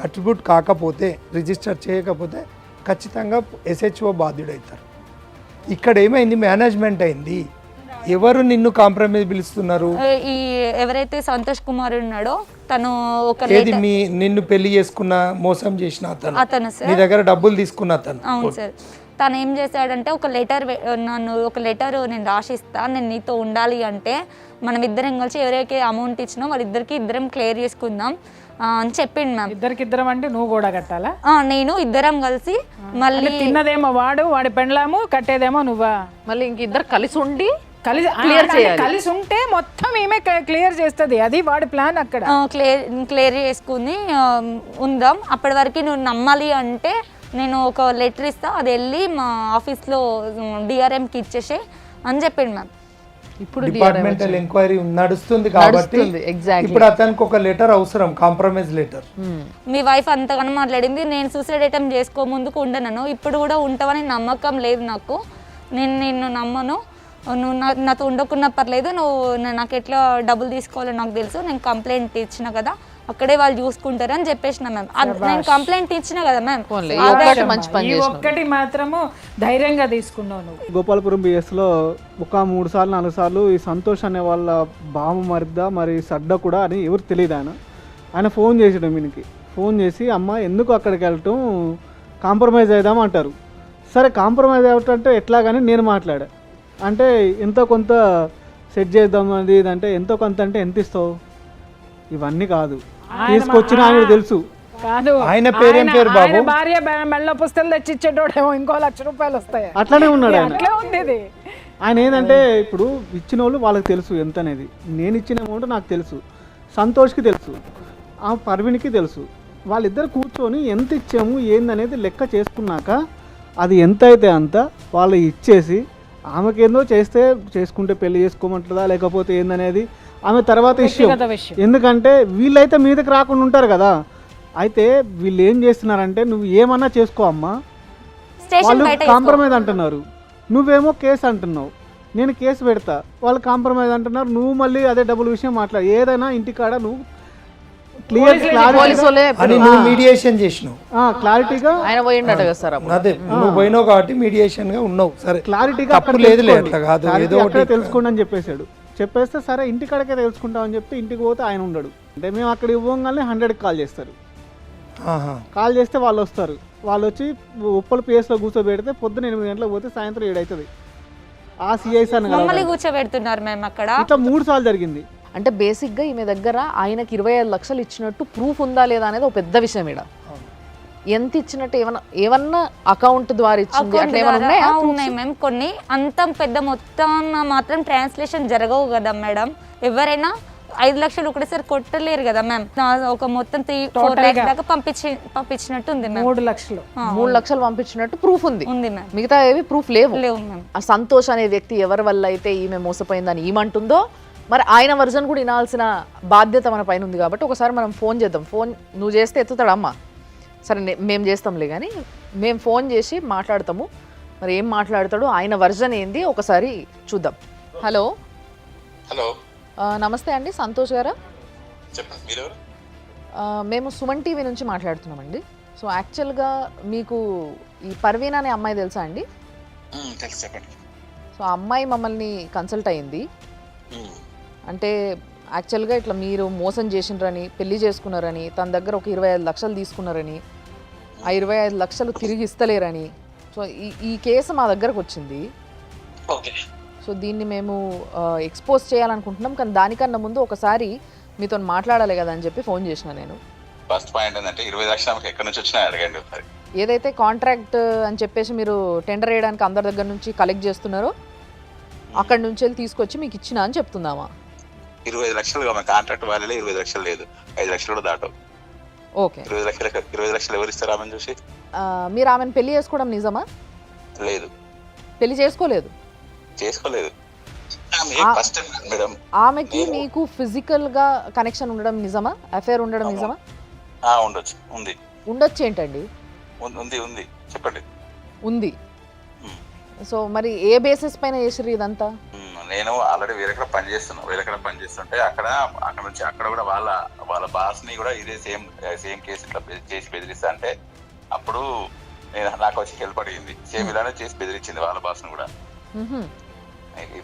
అట్రిబ్యూట్ కాకపోతే రిజిస్టర్ చేయకపోతే ఖచ్చితంగా ఎస్హెచ్ఓ బాధ్యుడవుతారు. ఇక్కడ ఏమైంది? మేనేజ్మెంట్ అయింది. ఎవరు నిన్ను కాంప్రమైజ్ పిలుస్తున్నారు? ఈ ఎవరైతే సంతోష్ కుమార్ ఉన్నాడో తను ఒక ఏది మీ నిన్ను పెళ్లి చేసుకున్న మోసం చేసిన అతను నీ దగ్గర డబ్బులు తీసుకున్న అతను. అవును సార్. తను ఏం చేశాడంటే ఒక లెటర్ నేను రాసిస్తా, నేను నీతో ఉండాలి అంటే మనం ఇద్దరం కలిసి ఎవరైతే అమౌంట్ ఇచ్చినా వాళ్ళిద్దరికి ఇద్దరం క్లియర్ చేసుకుందాం అని చెప్పిండు మ్యామ్. ఇద్దరికిద్దరం అంటే నువ్వు కూడా కట్టాలా? నేను ఇద్దరం కలిసి మళ్ళీ తిన్నదేమో వాడి పెండ్లాము, కట్టేదేమో నువ్వా? మళ్ళీ ఇంక ఇద్దరు కలిసి ఉండి కలిసి ఉంటే మొత్తం ఈమె క్లియర్ చేస్తుంది. అది వాడి ప్లాన్. అక్కడ క్లియర్ చేసుకుని ఉందాం. అప్పటి వరకు నువ్వు నమ్మాలి అంటే నేను ఒక లెటర్ ఇస్తా, అది వెళ్ళి మా ఆఫీస్లో డిఆర్ఎంకి ఇచ్చేసే అని చెప్పిండు మ్యామ్. ఇప్పుడు డిపార్ట్మెంటల్ ఎంక్వైరీ నడుస్తుంది కాబట్టి ఇప్పుడు అతనికి ఒక లెటర్ అవసరం, కాంప్రమైజ్ లెటర్. మీ వైఫ్ అంతగానో మాట్లాడింది, నేను సూసైడ్ అటెంప్ట్ చేసుకో ముందుకు ఉండను, ఇప్పుడు కూడా ఉంటావని నమ్మకం లేదు నాకు, నేను నిన్ను నమ్మను, నువ్వు నాతో ఉండకున్నా పర్లేదు, నువ్వు నాకు ఎట్లా డబ్బులు తీసుకోవాలో నాకు తెలుసు, నేను కంప్లైంట్ ఇచ్చిన కదా అక్కడే వాళ్ళు చూసుకుంటారు అని చెప్పేసిన మ్యామ్. నేను కంప్లైంట్ ఇచ్చిన కదా మ్యామ్. ఒక్కటి మాత్రము ధైర్యంగా తీసుకున్నావు నువ్వు. గోపాలపురం బిఎస్లో ఒక 3 సార్లు 4 సార్లు ఈ సంతోష్ అనే వాళ్ళ బాము మరిద్దా మరి సడ్డ కూడా అని ఎవరు తెలియదు. ఆయన ఫోన్ చేసాడు వీనికి. ఫోన్ చేసి అమ్మ ఎందుకు అక్కడికి వెళ్ళటం, కాంప్రమైజ్ అవుదాం అంటారు. సరే కాంప్రమైజ్ అవ్వటంటే ఎట్లా కానీ నేను మాట్లాడా. అంటే ఎంతో కొంత సెట్ చేద్దాం అది ఇదంటే ఎంతో కొంత అంటే ఎంత ఇస్తావు, ఇవన్నీ కాదు తీసుకొచ్చిన ఆయన తెలుసు. కాదు ఆయన పేరేం పేరు బాబు? భార్య మెల్ల పుస్తకాలు తెచ్చి ఇచ్చేటోడేమో ఇంకో ₹1,00,000 వస్తాయి. అట్లానే ఉన్నాడు ఆయన. అట్లే ఉంది. ఆయన ఏంటంటే ఇప్పుడు ఇచ్చిన వాళ్ళు వాళ్ళకి తెలుసు ఎంత అనేది. నేను ఇచ్చిన అమౌంట్ నాకు తెలుసు, సంతోష్కి తెలుసు, ఆ పర్వీన్కి తెలుసు. వాళ్ళిద్దరు కూర్చొని ఎంత ఇచ్చాము ఏందనేది లెక్క చేసుకున్నాక అది ఎంత అయితే అంత వాళ్ళు ఇచ్చేసి ఆమెకేందో చేస్తే చేసుకుంటే పెళ్లి చేసుకోమంటుందా లేకపోతే ఏందనేది ఆమె తర్వాత ఇష్యం. ఎందుకంటే వీళ్ళైతే మీదకి రాకుండా ఉంటారు కదా. అయితే వీళ్ళు ఏం చేస్తున్నారంటే నువ్వు ఏమన్నా చేసుకో అమ్మా, వాళ్ళు కాంప్రమైజ్ అంటున్నారు, నువ్వేమో కేసు అంటున్నావు, నేను కేసు పెడతా, వాళ్ళు కాంప్రమైజ్ అంటున్నారు, నువ్వు మళ్ళీ అదే డబ్బుల విషయం మాట్లాడు. ఏదైనా ఇంటికాడ నువ్వు మీడియేషన్ చేసినావు, క్లారిటీగా ఆయన పోయిండట కదా సార్. అదే నువ్వు పోయినావు కాబట్టి మీడియేషన్ గా ఉన్నావు. సరే క్లారిటీగా తప్పు లేదులే, అట్లా కాదు ఏదో అక్కడే తెలుసుకోండి అని చెప్పేశాడు. చెప్పేస్తే సరే ఇంటికాడకే తెలుసుకుంటామని చెప్తే ఇంటికి పోతే ఆయన ఉండడు. అంటే మేము అక్కడ ఇవ్వగానే 100కి కాల్ చేస్తారు. కాల్ చేస్తే వాళ్ళు వస్తారు. వాళ్ళు వచ్చి ఉప్పల పిఎస్లో కూర్చోబెడితే పొద్దున 8 గంటలకు పోతే సాయంత్రం 7 అవుతుంది. ఆ సిఐ సార్ కూర్చోబెడుతున్నారు మేము అక్కడ. ఇట్లా 3 సార్లు జరిగింది. అంటే బేసిక్గా ఈమె దగ్గర ఆయనకి 25 లక్షలు ఇచ్చినట్టు ప్రూఫ్ ఉందా లేదా అనేది ఒక పెద్ద విషయం. ఇక్కడ ఎంత ఇచ్చినట్టు ఏమన్నా అకౌంట్ ద్వారా ఇచ్చింది ఉన్నాయి మేము కొన్ని. అంత పెద్ద మొత్తం మాత్రం ట్రాన్స్లేషన్ జరగవు కదా మేడం. ఎవరైనా 5 లక్షలు ఒకటేసారి కొట్టలేరు కదా మ్యామ్. ఒక మొత్తం 3-4 lakhs దాకా పంపించినట్టు ఉంది మ్యామ్. 3 లక్షలు పంపించినట్టు ప్రూఫ్ ఉంది మ్యామ్. మిగతా ఏవి ప్రూఫ్ లేవు మ్యామ్. ఆ సంతోష్ అనే వ్యక్తి ఎవరి వల్ల అయితే ఈమె మోసపోయిందని ఏమంటుందో మరి ఆయన వర్జన్ కూడా వినాల్సిన బాధ్యత మన పైన ఉంది. కాబట్టి ఒకసారి మనం ఫోన్ చేద్దాం. ఫోన్ నువ్వు చేస్తే ఎత్తుతాడు అమ్మ. సరే మేము చేస్తాంలే కానీ మేము ఫోన్ చేసి మాట్లాడతాము. మరి ఏం మాట్లాడతాడు, ఆయన వర్జన్ ఏంది ఒకసారి చూద్దాం. హలో నమస్తే అండి, సంతోష్ గారా? మేము సుమన్ టీవీ నుంచి మాట్లాడుతున్నామండి. సో యాక్చువల్గా మీకు ఈ పర్వీన్ అనే అమ్మాయి తెలుసా అండి? సో ఆ అమ్మాయి మమ్మల్ని కన్సల్ట్ అయ్యింది. అంటే యాక్చువల్గా ఇట్లా మీరు మోసం చేసినారని, పెళ్లి చేసుకున్నారని, తన దగ్గర ఒక 25 లక్షలు తీసుకున్నారని, ఆ 25 లక్షలు తిరిగి ఇస్తలేరని. సో ఈ కేసు మా దగ్గరకు వచ్చింది. సో దీన్ని మేము ఎక్స్పోజ్ చేయాలనుకుంటున్నాం. కానీ దానికన్నా ముందు ఒకసారి మీతో మాట్లాడాలి కదా అని చెప్పి ఫోన్ చేసిన నేను. ఫస్ట్ పాయింట్ ఏంటంటే 20 లక్షలు ఆమెకి ఎక్కడి నుంచి వచ్చినా అడగండి ఒకసారి. ఏదైతే కాంట్రాక్ట్ అని చెప్పేసి మీరు టెండర్ వేయడానికి అందరి దగ్గర నుంచి కలెక్ట్ చేస్తున్నారో అక్కడి నుంచి వెళ్ళి తీసుకొచ్చి మీకు ఇచ్చిన అని చెప్తుందామా? 25 లక్షలు ఆమె కాంట్రాక్ట్ వాల్యూలే 20 లక్షలు లేదు, 5 లక్షలు కూడా దాటవు. ఓకే, 20 లక్షలు ఎవరు ఇస్తారు ఆమెను చూసి? మీరు ఆమెను పెళ్లి చేసుకోవడం నిజమా? లేదు, పెళ్లి చేసుకోలేదు. ఫస్ట్ మేడం ఆమెకి మీకు ఫిజికల్ గా కనెక్షన్ ఉండడం నిజమా? అఫేర్ ఉండడం నిజమా? ఉండొచ్చు, ఉంది. ఉండొచ్చు ఏంటండి? ఉంది చెప్పండి. ఉంది. సో మరి ఏ బేసిస్ పైన చేసిర్రు ఇదంతా? నేను ఆల్రెడీ వేరే పనిచేస్తుంటే అక్కడ నుంచి అక్కడ కూడా వాళ్ళ బాస్ ని కూడా ఇదే సేమ్ కేసు ఇట్లా చేసి బెదిరిస్తా అంటే అప్పుడు నాకు వచ్చి హెల్ప్ అడిగింది. సేమ్ ఇలానే చేసి బెదిరించింది వాళ్ళ బాస్ ని కూడా.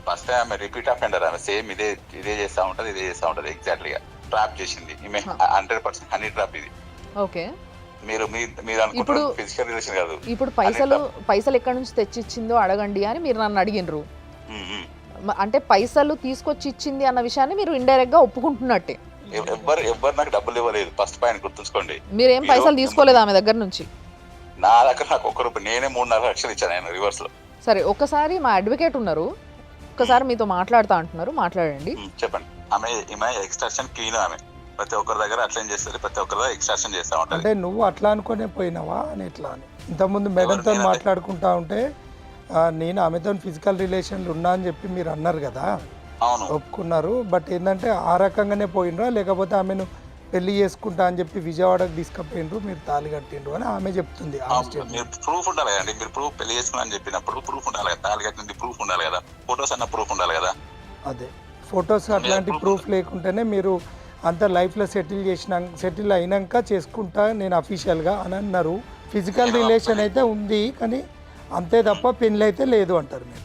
ఫస్ట్ టైం ఆమె రిపీట్ అఫెండర్, ఆమె సేమ్ ఇదే చేస్తా ఉంటది ఎగ్జాక్ట్లీ గా ట్రాప్ చేసింది ఈమె. 100% హనీ ట్రాప్ ఇది. ఓకే, మీరు అనుకుంటారు ఫిజికల్ రిలేషన్ కాదు. ఇప్పుడు పైసలు ఎక్కడి నుంచి తెచ్చిచ్చిందో అడగండి అని మీరు నన్ను అడిగినరు. అంటే పైసలు తీసుకొచ్చి ఇచ్చింది అన్న విషయాన్ని మీరు ఇండైరెక్ట్ గా ఒప్పుకుంటున్నట్టే. ఎవ్వరు నాకు డబ్బులు ఇవ్వలేదు. ఫస్ట్ పాయింట్ గుర్తుంచుకోండి. మీరేం పైసలు తీసుకోలేదు ఆమె దగ్గర నుంచి? నా దగ్గర నాకు ఒక్క రూపాయి, నేనే 3-4 లక్షలు ఇచ్చాను ఆయన రివర్స్ లో. సరే, ఒక్కసారి మా అడ్వకేట్ ఉన్నారు, ఒక్కసారి మీతో మాట్లాడుతా అంటున్నారు, మాట్లాడండి. చెప్పండి. ఆమె ఎక్స్ట్రాక్షన్ క్లీన్. ఆమె ప్రతి ఒక్కరి దగ్గర అట్లా చేస్తుంది, ప్రతి ఒక్కరి దగ్గర ఎక్స్ట్రాక్షన్ చేస్తా ఉంటుంది. అంటే నువ్వు అట్లా అనుకునే పోయినావా అని ఎట్లా అని ఇంతకుముందు మేడంతో మాట్లాడుకుంటా ఉంటే నేను ఆమెతో ఫిజికల్ రిలేషన్లు ఉన్నా అని చెప్పి మీరు అన్నారు కదా, అవును ఒప్పుకున్నారు. బట్ ఏంటంటే ఆ రకంగానే పోయినరా, లేకపోతే ఆమెను పెళ్లి చేసుకుంటా అని చెప్పి విజయవాడకు తీసుకుపోయినరు, మీరు తాళి కట్టిండ్రు అని ఆమె చెప్తుంది. మీరు ప్రూఫ్ ఉండాలి కదండి. మీరు ప్రూఫ్ పెళ్లి చేసుకున్నా అని చెప్పినప్పుడు ప్రూఫ్ ఉండాలి కదా, తాళి కట్టినది ప్రూఫ్ ఉండాలి కదా, ఫొటోస్ అన్న ప్రూఫ్ ఉండాలి కదా. అదే ఫొటోస్ అట్లాంటి ప్రూఫ్ లేకుంటేనే మీరు అంత లైఫ్లో సెటిల్ అయినాక చేసుకుంటా నేను అఫీషియల్గా అని అన్నారు. ఫిజికల్ రిలేషన్ అయితే ఉంది కానీ అంతే తప్ప పెళ్ళి అయితే లేదు అంటారు. మీరు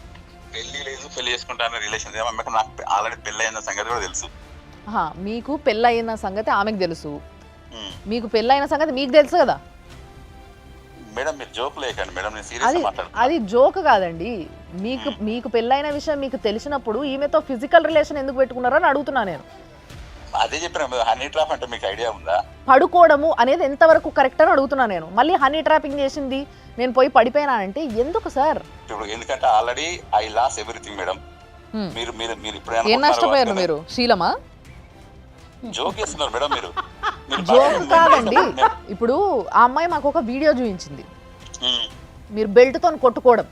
పెళ్లి లేదు, పెళ్లి చేసుకుంటా అనే రిలేషన్ నాకు ఆల్రెడీ పెళ్లి అయిన సంగతి కూడా తెలుసు. మీకు పెళ్ళయిన సంగతి ఆమెకు తెలుసు, మీకు పెళ్ళైన సంగతి మీకు తెలుసు కదా మేడం. మీరు జోక్ లేకండి మేడం, నేను సీరియస్ గా మాట్లాడుతున్నా. అది జోక్ కాదండి. మీకు పెళ్ళైన విషయం మీకు తెలిసినప్పుడు ఈమెతో ఫిజికల్ రిలేషన్ ఎందుకు పెట్టుకున్నారని అడుగుతున్నా నేను. అదే చెప్పిన హనీ ట్రాప్ అంటే మీకు ఐడియా ఉందా? పడుకోవడము అనేది ఎంతవరకు కరెక్ట్ అని అడుగుతున్నా నేను. మళ్ళీ హనీ ట్రాపింగ్ చేసింది నేను పోయి పడిపోయినానంటే ఎందుకు సార్? ఇప్పుడు ఎందుకంటే already I loss everything madam. మీరు మీరు మీరు ఇప్పుడు ఏం నష్టపోయారు మీరు? శీలమా? జోక్ చేస్తున్నారు మేడం మీరు. జోక్ కాదండి. ఇప్పుడు ఆ అమ్మాయి మాకు ఒక వీడియో చూపించింది, మీరు బెల్ట్ తో కొట్టుకోవడం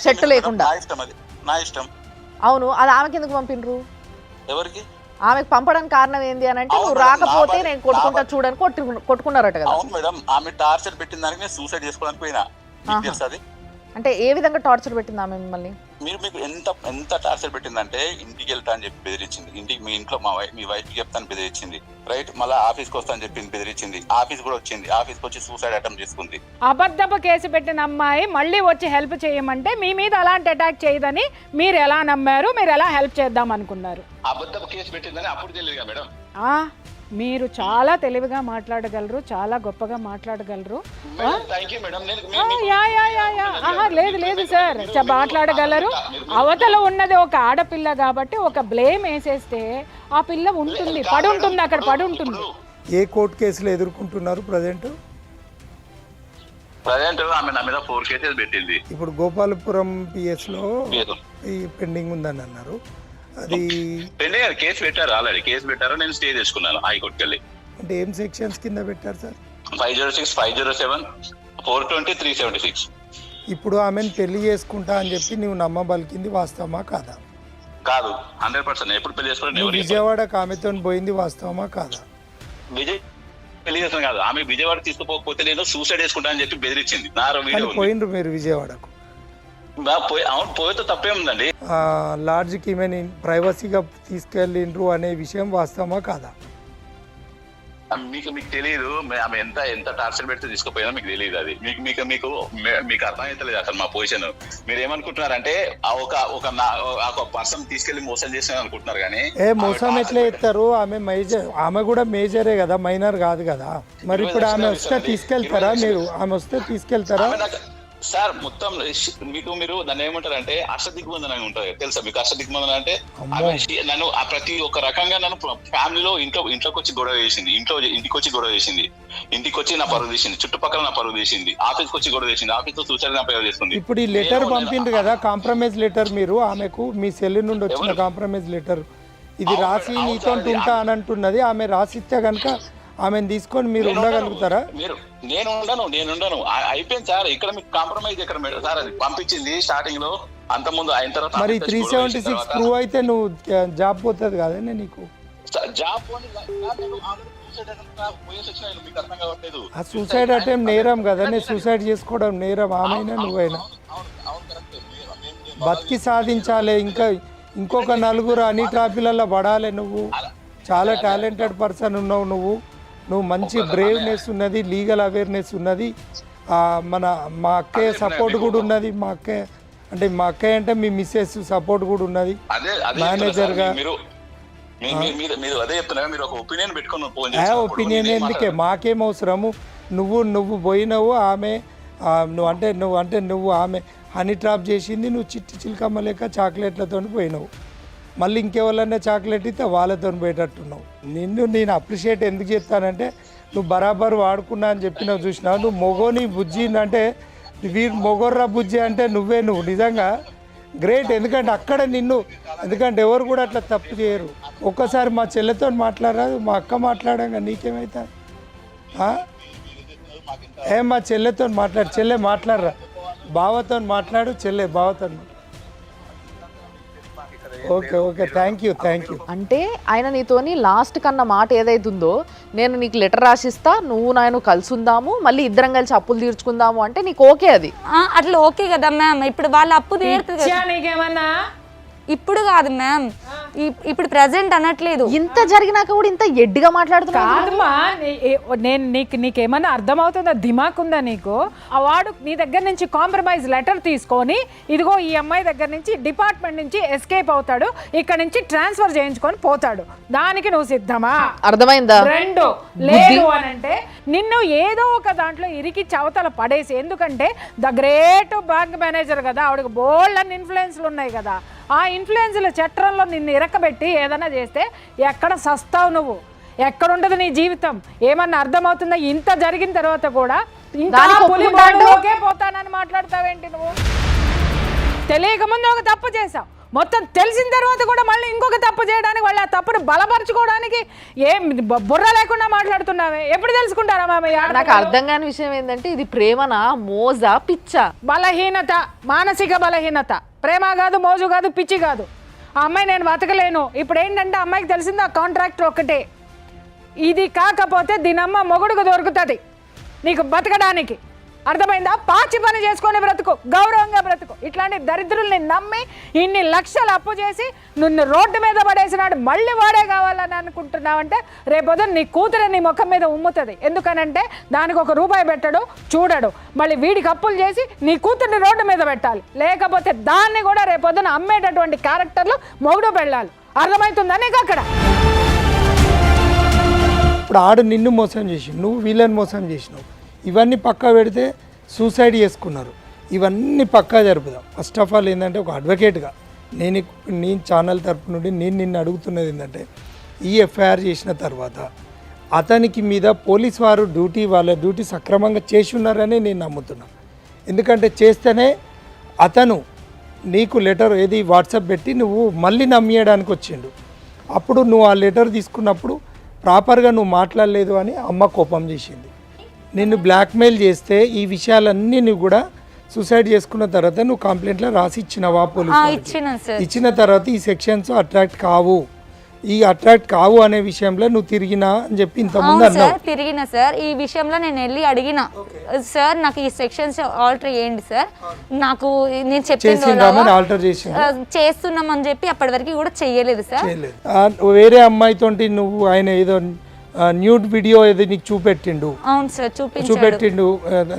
షర్ట్ లేకుండా. నా ఇష్టం. అవును, అది ఆమెకి ఎందుకు పంపినరు? ఎవరికి? ఆమెకు పంపడానికి కారణం ఏంది అని అంటే నువ్వు రాకపోతే నేను కొట్టుకుంటా చూడని కొట్టుకున్నారట కదా. అవును మేడం, ఆమె టార్చర్ పెట్టిన దానికి నేను సూసైడ్ చేసుకోవడానికి పోయినా. మీకు తెలుసు అది? అంటే ఏ విధంగా టార్చర్ పెట్టింది ఆమె మిమ్మల్ని? మీకు ఎంత టార్చర్ పెట్టిందంటే ఇంటికి వెళ్తా అని చెప్పి బెదిరించింది. ఇంటికి మీ ఇంట్లో మీ వైఫ్ చెప్తాను బెదిరించింది, రైట్. మళ్ళీ ఆఫీస్కి వస్తా అని చెప్పి బెదిరించింది. ఆఫీస్ కూడా వచ్చింది, ఆఫీస్కి వచ్చి సూసైడ్ అటెంప్ట్ చేసుకుంది. అబద్ధపు కేసు పెట్టిన అమ్మాయి మళ్ళీ వచ్చి హెల్ప్ చేయమంటే మీ మీద అలాంటి అటాక్ చేయదని మీరు ఎలా నమ్మారు? మీరు ఎలా హెల్ప్ చేద్దాం అనుకున్నారు? అబద్ధపు కేసు పెట్టిందని అప్పుడు తెలియదుగా మేడం. మీరు చాలా తెలివిగా మాట్లాడగలరు, చాలా గొప్పగా మాట్లాడగలరు. లేదు సార్, మాట్లాడగలరు. అవతల ఉన్నది ఒక ఆడపిల్ల కాబట్టి ఒక బ్లేమ్ వేసేస్తే ఆ పిల్ల ఉంటుంది, పడి ఉంటుంది, అక్కడ పడి ఉంటుంది. ఏ కోర్టు కేసులు ఎదుర్కొంటున్నారు ప్రజెంట్? ఆమె నా మీద 4 కేసెస్ పెట్టింది. ఇప్పుడు గోపాలపురం పిఎస్లో పెండింగ్ ఉందని అన్నారు. అది కేసు పెట్టారు, ఆల్రెడీ కేసు పెట్టారు. నేను స్టే చేసుకున్నాను హైకోర్టుకి వెళ్ళి. అంటే ఏం సెక్షన్స్ కింద పెట్టారు సార్? 506, 507, 420, 376. ఇప్పుడు ఆమెను పెళ్లి చేసుకుంటా అని చెప్పి నువ్వు నమ్మబలికింది వాస్తవమా కాదా? కాదు, 100%. ఎప్పుడు పెళ్లి చేసుకున్నా? విజయవాడకు ఆమెతో పోయింది వాస్తవమా కాదా? విజయ్ పెళ్లి చేస్తాను కాదు, ఆమె విజయవాడ తీసుకుపోకపోతే నేను సూసైడ్ చేసుకుంటా అని చెప్పి బెదిరించింది. పోయిండ్రు మీరు విజయవాడకు? అవును, పోయితే తప్పేముందండి. లాడ్జ్కి ఈమెని ప్రైవసీగా తీసుకెళ్ళిండ్రు అనే విషయం వాస్తవమా కాదా? మీకు తెలియదు ఆమె ఎంత టార్చర్ పెడితే తీసుకుపోయినా మీకు తెలియదు. అది మీకు అర్థమైతలేదు అసలు మా పొజిషన్. మీరు ఏమనుకుంటున్నారంటే ఒక పర్సన్ తీసుకెళ్లి మోసం చేసిన అనుకుంటున్నారు కానీ మోసం ఎట్లా ఎత్తారు? ఆమె కూడా మేజరే కదా, మైనర్ కాదు కదా. మరి ఇప్పుడు ఆమె వస్తే తీసుకెళ్తారా? మీరు ఆమె వస్తే తీసుకెళ్తారా? సార్ మొత్తం మీరు దాన్ని ఏమంటారంటే అష్టదిగ్బంధన అని ఉంటుంది తెలుసా మీకు? అష్టదిగ్బంధన అంటే నన్ను ప్రతి ఒక్క రకంగా నన్ను ఫ్యామిలీలో ఇంట్లోకి వచ్చి గొడవ చేసింది, ఇంటికి వచ్చి గొడవ చేసింది, ఇంటికి వచ్చి నా పరువు తీసింది, చుట్టుపక్కల నా పరువు తీసింది, ఆఫీస్కి వచ్చి గొడవ చేసింది, ఆఫీస్ లో సూసైడ్ నా పేరు చేస్తుంది. ఇప్పుడు ఈ లెటర్ పంపిండు కదా కాంప్రమైజ్ లెటర్, మీరు ఆమెకు మీ సెల్ నుండి వచ్చిన కాంప్రమైజ్ లెటర్ ఇది రాసి నీతో ఉంటా అని అంటున్నది. ఆమె రాసిస్తే కనుక ఆమెను తీసుకొని మీరు ఉండగలుగుతారా? నేను ఉండను అయిపోయింది సార్. ఇక్కడ మీకు కాంప్రమైజ్ ఎక్కడ సార్? అది పంపించింది స్టార్టింగ్ లో, అంత ముందు అయిన తర్వాత. మరి 376 ప్రూవ్ అయితే నువ్వు జాబ్ పోతుంది కదండి నీకు. జాబ్ ఆ సూసైడ్ అటెంప్ట్ నేరం కదండి, సూసైడ్ చేసుకోవడం నేరం. ఆమెనా నువ్వైనా బతికి సాధించాలి. ఇంకొక నలుగురు అన్ని ట్రాఫీలలో పడాలి. నువ్వు చాలా టాలెంటెడ్ పర్సన్ ఉన్నావు. నువ్వు మంచి బ్రేవ్నెస్ ఉన్నది, లీగల్ అవేర్నెస్ ఉన్నది. మా అక్కయ్య సపోర్ట్ కూడా ఉన్నది. మా అక్కయ్య అంటే మీ మిస్సెస్ సపోర్ట్ కూడా ఉన్నది మేనేజర్గా. ఒపీనియన్ ఎందుకే, మాకేం అవసరము? నువ్వు పోయినావు, ఆమె నువ్వు ఆమె హనీ ట్రాప్ చేసింది, నువ్వు చిట్టి చిలకమ్మ లేక చాక్లెట్లతో పోయినావు. మళ్ళీ ఇంకెవరన్నా చాక్లెట్ ఇస్తే వాళ్ళతో పోయేటట్టున్నావు. నేను అప్రిషియేట్ ఎందుకు చేస్తానంటే నువ్వు బరాబర్ వాడుకున్నా అని చెప్పినావు. చూసినావు నువ్వు మొగోని బుజ్జి అంటే వీరు మొగోర్రా బుజ్జి అంటే నువ్వు నిజంగా గ్రేట్. ఎందుకంటే అక్కడ ఎందుకంటే ఎవరు కూడా అట్లా తప్పు చేయరు. ఒక్కసారి మా చెల్లెతో మాట్లాడరాదు, మా అక్క మాట్లాడంగా నీకేమైతే మా చెల్లెతో మాట్లాడు. చెల్లె మాట్లాడరా, బావతో మాట్లాడు, చెల్లె బావతో. Okay thank you. అంటే ఆయన నీతోని లాస్ట్ కన్నా మాట ఏదైతుందో, నేను నీకు లెటర్ రాసిస్తా, నువ్వు నేను కలిసి ఉందాము, మళ్ళీ ఇద్దరం కలిసి అప్పులు తీర్చుకుందాము అంటే నీకు ఓకే? అది అట్లా ఓకే కదా మ్యామ్. ఇప్పుడు వాళ్ళ అప్పు తీరుతుంది నీకేమన్నా ఇప్పుడు కాదు మ్యామ్, ఇప్పుడు ప్రెసెంట్ అనట్లేదు. ఇంత జరిగినాక కూడా ఇంత ఎడ్డిగా మాట్లాడుతున్నా? కాదమ్మా, నేను నీకేమన్నా అర్థమవుతుందా? దిమాక్ ఉందా నీకు? ఆ వాడు నీ దగ్గర నుంచి కాంప్రమైజ్ లెటర్ తీసుకొని ఇదిగో ఈ అమ్మాయి దగ్గర నుంచి డిపార్ట్మెంట్ నుంచి ఎస్కేప్ అవుతాడు, ఇక్కడ నుంచి ట్రాన్స్ఫర్ చేయించుకొని పోతాడు. దానికి నువ్వు సిద్ధమా? అర్థమైందా? రెండు లేదు అని అంటే నిన్ను ఏదో ఒక దాంట్లో ఇరికి చవతల పడేసి, ఎందుకంటే ద గ్రేట్ బ్యాంక్ మేనేజర్ కదా, ఆవిడకి బోల్డ్ అన్ని ఇన్ఫ్లుయెన్స్లు ఉన్నాయి కదా, ఆ ఇన్ఫ్లుయెన్స్ల చట్రంలో నిన్ను ఇరకబెట్టి ఏదైనా చేస్తే ఎక్కడ సస్తావు నువ్వు? ఎక్కడుంటది నీ జీవితం? ఏమన్నా అర్థమవుతుందా? ఇంత జరిగిన తర్వాత కూడా ఇంకా పులిబాటలోకే పోతానని మాట్లాడతావేంటి నువ్వు? తెలియక ముందు ఒక తప్పు చేసావు, మొత్తం తెలిసిన తర్వాత కూడా మళ్ళీ ఇంకొక తప్పు చేయడానికి, వాళ్ళు ఆ తప్పును బలపరచుకోవడానికి ఏం బుర్ర లేకుండా మాట్లాడుతున్నావే. ఎప్పుడు తెలుసుకుంటారా మామయ్య? నాకు అర్థం కాని విషయం ఏంటంటే ఇది ప్రేమనా, మోజా, పిచ్చా? బలహీనత, మానసిక బలహీనత. ప్రేమ కాదు, మోజు కాదు, పిచ్చి కాదు. ఆ అమ్మాయి నేను బతకలేను. ఇప్పుడు ఏంటంటే అమ్మాయికి తెలిసింది ఆ కాంట్రాక్ట్ ఒక్కటే. ఇది కాకపోతే దీనమ్మ మొగుడుకు దొరుకుతుంది నీకు బతకడానికి. అర్థమైందా? పాచి పని చేసుకొని బ్రతుకు, గౌరవంగా బ్రతుకు. ఇట్లాంటి దరిద్రుల్ని నమ్మి ఇన్ని లక్షలు అప్పు చేసి నిన్ను రోడ్డు మీద పడేసినాడు, మళ్ళీ వాడే కావాలని అనుకుంటున్నావంటే రేపొద్దున నీ కూతురు నీ ముఖం మీద ఉమ్ముతుంది. ఎందుకనంటే దానికి ఒక రూపాయి పెట్టడు, చూడడు. మళ్ళీ వీడికి అప్పులు చేసి నీ కూతుర్ని రోడ్డు మీద పెట్టాలి, లేకపోతే దాన్ని కూడా రేపొద్దున అమ్మేటటువంటి క్యారెక్టర్లు మొగుడు పెళ్ళాలి. అర్థమవుతుందా నీకు? అక్కడ ఇప్పుడు ఆడు నిన్ను మోసం చేసి, నువ్వు వీళ్ళని మోసం చేసినావు. ఇవన్నీ పక్కా పెడితే సూసైడ్ చేసుకున్నారు. ఇవన్నీ పక్కా జరుపుదాం. ఫస్ట్ ఆఫ్ ఆల్ ఏంటంటే ఒక అడ్వకేట్గా నేను ఛానల్ తరపు నుండి నిన్ను అడుగుతున్నది ఏంటంటే, ఈ ఎఫ్ఐఆర్ చేసిన తర్వాత అతనికి మీద పోలీస్ వారు వాళ్ళ డ్యూటీ సక్రమంగా చేసి ఉన్నారని నేను నమ్ముతున్నాను. ఎందుకంటే చేస్తేనే అతను నీకు లెటర్ ఏది వాట్సాప్ పెట్టి నువ్వు మళ్ళీ నమ్మేయడానికి వచ్చిండు. అప్పుడు నువ్వు ఆ లెటర్ తీసుకున్నప్పుడు ప్రాపర్గా నువ్వు మాట్లాడలేదు అని అమ్మ కోపం చేసింది. నిన్ను బ్లాక్మెయిల్ చేస్తే ఈ విషయాలన్నీ నువ్వు కూడా సూసైడ్ చేసుకున్న తర్వాత నువ్వు కంప్లైంట్లో రాసి ఇచ్చినవా పోలీసు? ఇచ్చిన తర్వాత ఈ సెక్షన్స్ అట్రాక్ట్ కావు అనే విషయంలో నువ్వు తిరిగినా అని చెప్పి ఇంతకుముందు అన్నావు. తిరిగిన సార్, ఈ విషయంలో నేను వెళ్ళి అడిగిన సార్, నాకు ఈ సెక్షన్స్ ఆల్టర్ చేయండి సార్, నాకు నేను చెప్పింది ఆల్టర్ చేస్తున్నామని చెప్పి అప్పటి వరకు కూడా చెయ్యలేదు సార్. వేరే అమ్మాయితోటి నువ్వు ఆయన ఏదో న్యూడ్ వీడియో ఏది నీకు చూపెట్టిండు అవును సార్ చూపించాడు. చూపెట్టిండు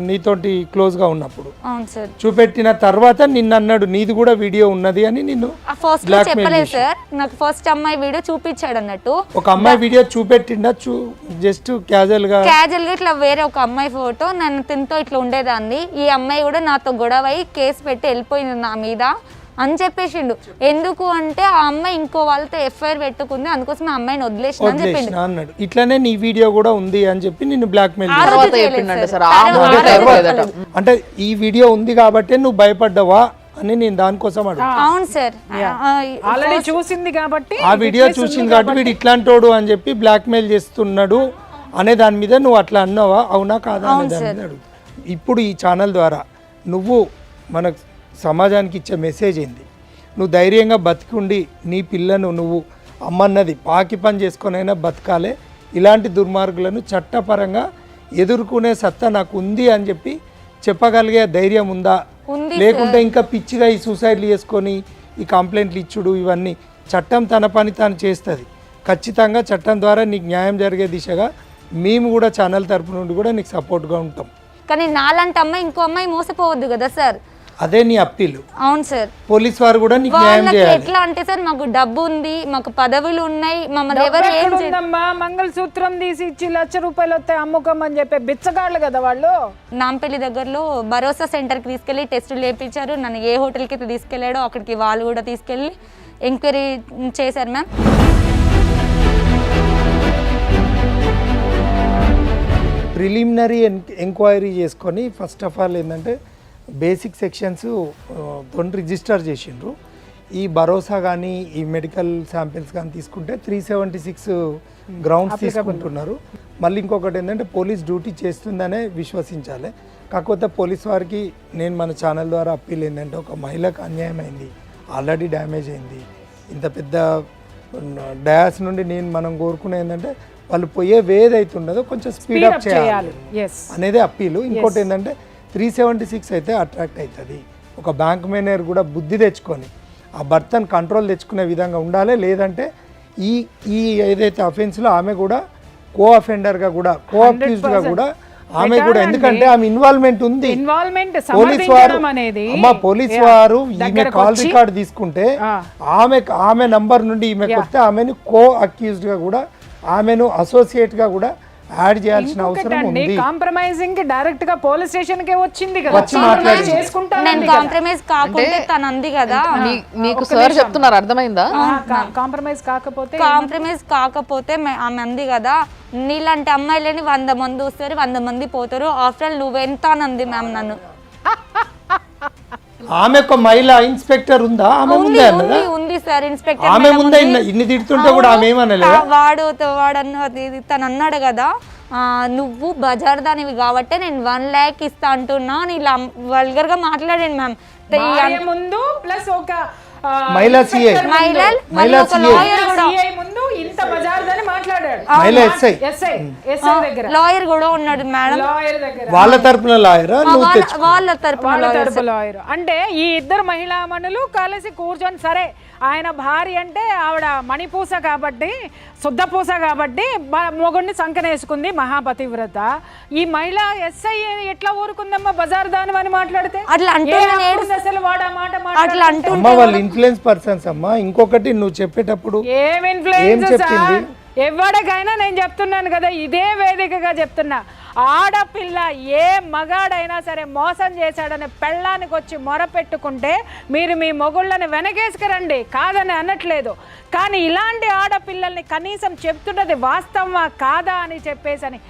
నీతోటి క్లోజ్గా ఉన్నప్పుడు అవును సార్. చూపెట్టిన తర్వాత నిన్ను అన్నాడు నీది కూడా వీడియో ఉన్నది అని నిన్ను ఫస్ట్ blackmail చెప్పలేదు చేశాడు. సార్, నాకు ఫస్ట్ అమ్మాయి వీడియో చూపించాడు అన్నట్టు. ఒక అమ్మాయి వీడియో చూపెట్టిండా జస్ట్ క్యాజువల్గా క్యాజువల్ గా ఇట్లా వేరే ఒక అమ్మాయి ఫోటో, నన్ను తింతో ఇట్లా ఉండేదాన్ని, ఈ అమ్మాయి కూడా నాతో గొడవ అయి కేసు పెట్టి వెళ్ళిపోయింది నా మీద అని చెప్పేసిండు. ఎందుకు అంటే ఆ అమ్మాయి ఇంకో వాళ్ళతో ఎఫ్ఐఆర్ పెట్టుకుంది, అందుకోసం ఆ అమ్మాయిని వదిలేసిన అని చెప్పిండు. అన్నాడు. ఇట్లనే నీ వీడియో కూడా ఉంది అని చెప్పి నిన్ను బ్లాక్మెయిల్ ఆ రోజు తర్వాత చేయలేదు చెప్పిండంట సార్. సార్, ఆ ముందు చెప్పలేదట. అంటే ఈ వీడియో ఉంది కాబట్టి నువ్వు భయపడ్డావా అని నేను దానికోసం అడుగు. అవును సార్. ఆల్రెడీ చూసింది కాబట్టి ఆ వీడియో చూసింది కాబట్టి వీడు ఇట్లాంటోడు అని చెప్పి బ్లాక్మెయిల్ చేస్తున్నాడు అనే దాని మీద నువ్వు అట్లా అన్నావా, అవునా కాదా అనే దాని మీద అడుగు. ఇప్పుడు ఈ ఛానల్ ద్వారా నువ్వు మన సమాజానికి ఇచ్చే మెసేజ్ ఏంది? నువ్వు ధైర్యంగా బతికుండి నీ పిల్లను నువ్వు అమ్మన్నది పాకి పని చేసుకొనైనా బతకాలే, ఇలాంటి దుర్మార్గులను చట్టపరంగా ఎదుర్కొనే సత్తా నాకు ఉంది అని చెప్పి చెప్పగలిగే ధైర్యం ఉందా? లేకుంటే ఇంకా పిచ్చిగా ఈ సూసైడ్లు చేసుకొని ఈ కంప్లైంట్లు ఇచ్చుడు ఇవన్నీ చట్టం తన పని తాను చేస్తుంది. ఖచ్చితంగా చట్టం ద్వారా నీకు న్యాయం జరిగే దిశగా మేము కూడా ఛానల్ తరపు నుండి కూడా నీకు సపోర్ట్గా ఉంటాం. కానీ నాలాంటి అమ్మాయి ఇంకో అమ్మాయి మోసపోవద్దు కదా సార్. అదే నీ అప్పీలు. అవును సార్. పోలీస్ వారు కూడా నీకు న్యాయం వాళ్ళకి చేయాలి. ఎట్లా అంటే సార్ మాకు డబ్బు ఉంది, మాకు పదవులు ఉన్నాయి, మమ్మల్ని ఎవరు ఏం చేయరు. ఉందమ్మా, మంగళసూత్రం తీసి ఇచ్చి ₹1,00,000 వస్తాయి అమ్ముకోమని చెప్పే బిచ్చగాళ్ళు కదా వాళ్ళు. నాంపల్లి దగ్గరలో భరోసా సెంటర్కి తీసుకెళ్ళి టెస్టులు చేయించారు. నన్ను ఏ హోటల్కి అయితే తీసుకెళ్ళాడో అక్కడికి వాళ్ళు కూడా తీసుకెళ్ళి ఎంక్వైరీ చేశారు మ్యామ్. ప్రిలిమినరీ ఎంక్వైరీ చేసుకొని ఫస్ట్ ఆఫ్ ఆల్ ఏంటంటే బేసిక్ సెక్షన్స్ తోని రిజిస్టర్ చేసిండ్రు. ఈ భరోసా కానీ ఈ మెడికల్ శాంపిల్స్ కానీ తీసుకుంటే 376 గ్రౌండ్స్ తీసుకుంటున్నారు. మళ్ళీ ఇంకొకటి ఏంటంటే పోలీస్ డ్యూటీ చేస్తుందనే విశ్వసించాలి. కాకపోతే పోలీస్ వారికి నేను మన ఛానల్ ద్వారా అప్పీల్ ఏంటంటే ఒక మహిళకు అన్యాయం అయింది, ఆల్రెడీ డ్యామేజ్ అయింది. ఇంత పెద్ద డయాస్ నుండి మనం కోరుకునే ఏంటంటే వాళ్ళు పోయే వేదైతే ఉన్నదో కొంచెం స్పీడప్ చేయాలి అనేది అప్పీలు. ఇంకోటి ఏంటంటే 376 అయితే అట్రాక్ట్ అవుతుంది. ఒక బ్యాంక్ మేనేజర్ కూడా బుద్ధి తెచ్చుకొని ఆ భర్తను కంట్రోల్ తెచ్చుకునే విధంగా ఉండాలి. లేదంటే ఈ ఏదైతే అఫెన్స్లో ఆమె కూడా కో అఫెండర్గా కూడా కో అక్యూజ్డ్గా కూడా ఆమె కూడా, ఎందుకంటే ఆమె ఇన్వాల్వ్మెంట్ ఉంది. పోలీస్ వారు ఈమె కాల్ రికార్డ్ తీసుకుంటే ఆమె నంబర్ నుండి ఈమెకు వస్తే ఆమెను కో అక్యూజ్డ్గా కూడా ఆమెను అసోసియేట్గా కూడా యాడ్ చేయాల్సిన అవసరం ఉంది. కాంప్రమైజింగ్ డైరెక్ట్ గా పోలీస్ స్టేషన్ కే వచ్చింది కదా, వచ్చి మాట్లాడి నేను కాంప్రమైజ్ కాకుంటే తను అంది కదా. మీకు సార్ చెప్తున్నారు, అర్థమైందా? కాంప్రమైజ్ కాకపోతే ఆమె అంది కదా, నీలాంటి అమ్మాయిలని 100 మంది వస్తారు, 100 మంది పోతారు, ఆఫ్టర్ ఆల్ నువ్వెంత అని అంది మ్యామ్ నన్ను. ఆమె ఒక మహిళా ఇన్స్పెక్టర్ ఉందా? ఆమె ముందే అన్నదా? ఉంది సార్ ఇన్స్పెక్టర్. ఆమె ముందే ఇన్ని తిడుతుంటే కూడా ఆమె ఏమనలేదా? వాడు తను అన్నాడు కదా, నువ్వు బజార్ దానివి కాబట్టి నేను 1 lakh ఇస్తా అంటున్నా అని ఇలా వల్గర్ గా మాట్లాడాను మ్యామ్. ముందు ప్లస్ ఒక మహిళా సిఐ ముందు ఇంత బజార్ అని మాట్లాడాడు. మహిళా ఎస్ఐ లాయర్ కూడా ఉన్నాడు మేడం. వాళ్ళ తరపున లాయర్ వాళ్ళ తరపున లాయర్. అంటే ఈ ఇద్దరు మహిళామణులు కలిసి కూర్చొని, సరే ఆయన భార్య అంటే ఆవిడ మణిపూస కాబట్టి, శుద్ధపూస కాబట్టి మొగుడిని సంకనేసుకుంది, మహాపతివ్రత. ఈ మహిళ ఎస్ఐ ఎట్లా ఊరుకుందమ్మా బజార్ దాని అని మాట్లాడితే? అట్లా అసలు వాడు ఆ మాట అట్లా అంటూ వాళ్ళు ఇన్ఫ్లుయెన్స్ పర్సన్స్ అమ్మా. ఇంకొకటి నువ్వు చెప్పేటప్పుడు ఏం ఇన్ఫ్లుయెన్స్ సార్? ఎవరికైనా నేను చెప్తున్నాను కదా, ఇదే వేదికగా చెప్తున్నా, ఆడపిల్ల ఏ మగాడైనా సరే మోసం చేశాడని పెళ్ళానికి వచ్చి మొరపెట్టుకుంటే మీరు మీ మొగుళ్ళని వెనకేసుకురండి, కాదని అనట్లేదు. కానీ ఇలాంటి ఆడపిల్లల్ని కనీసం చెప్తున్నది వాస్తవమా కాదా అని చెప్పేసని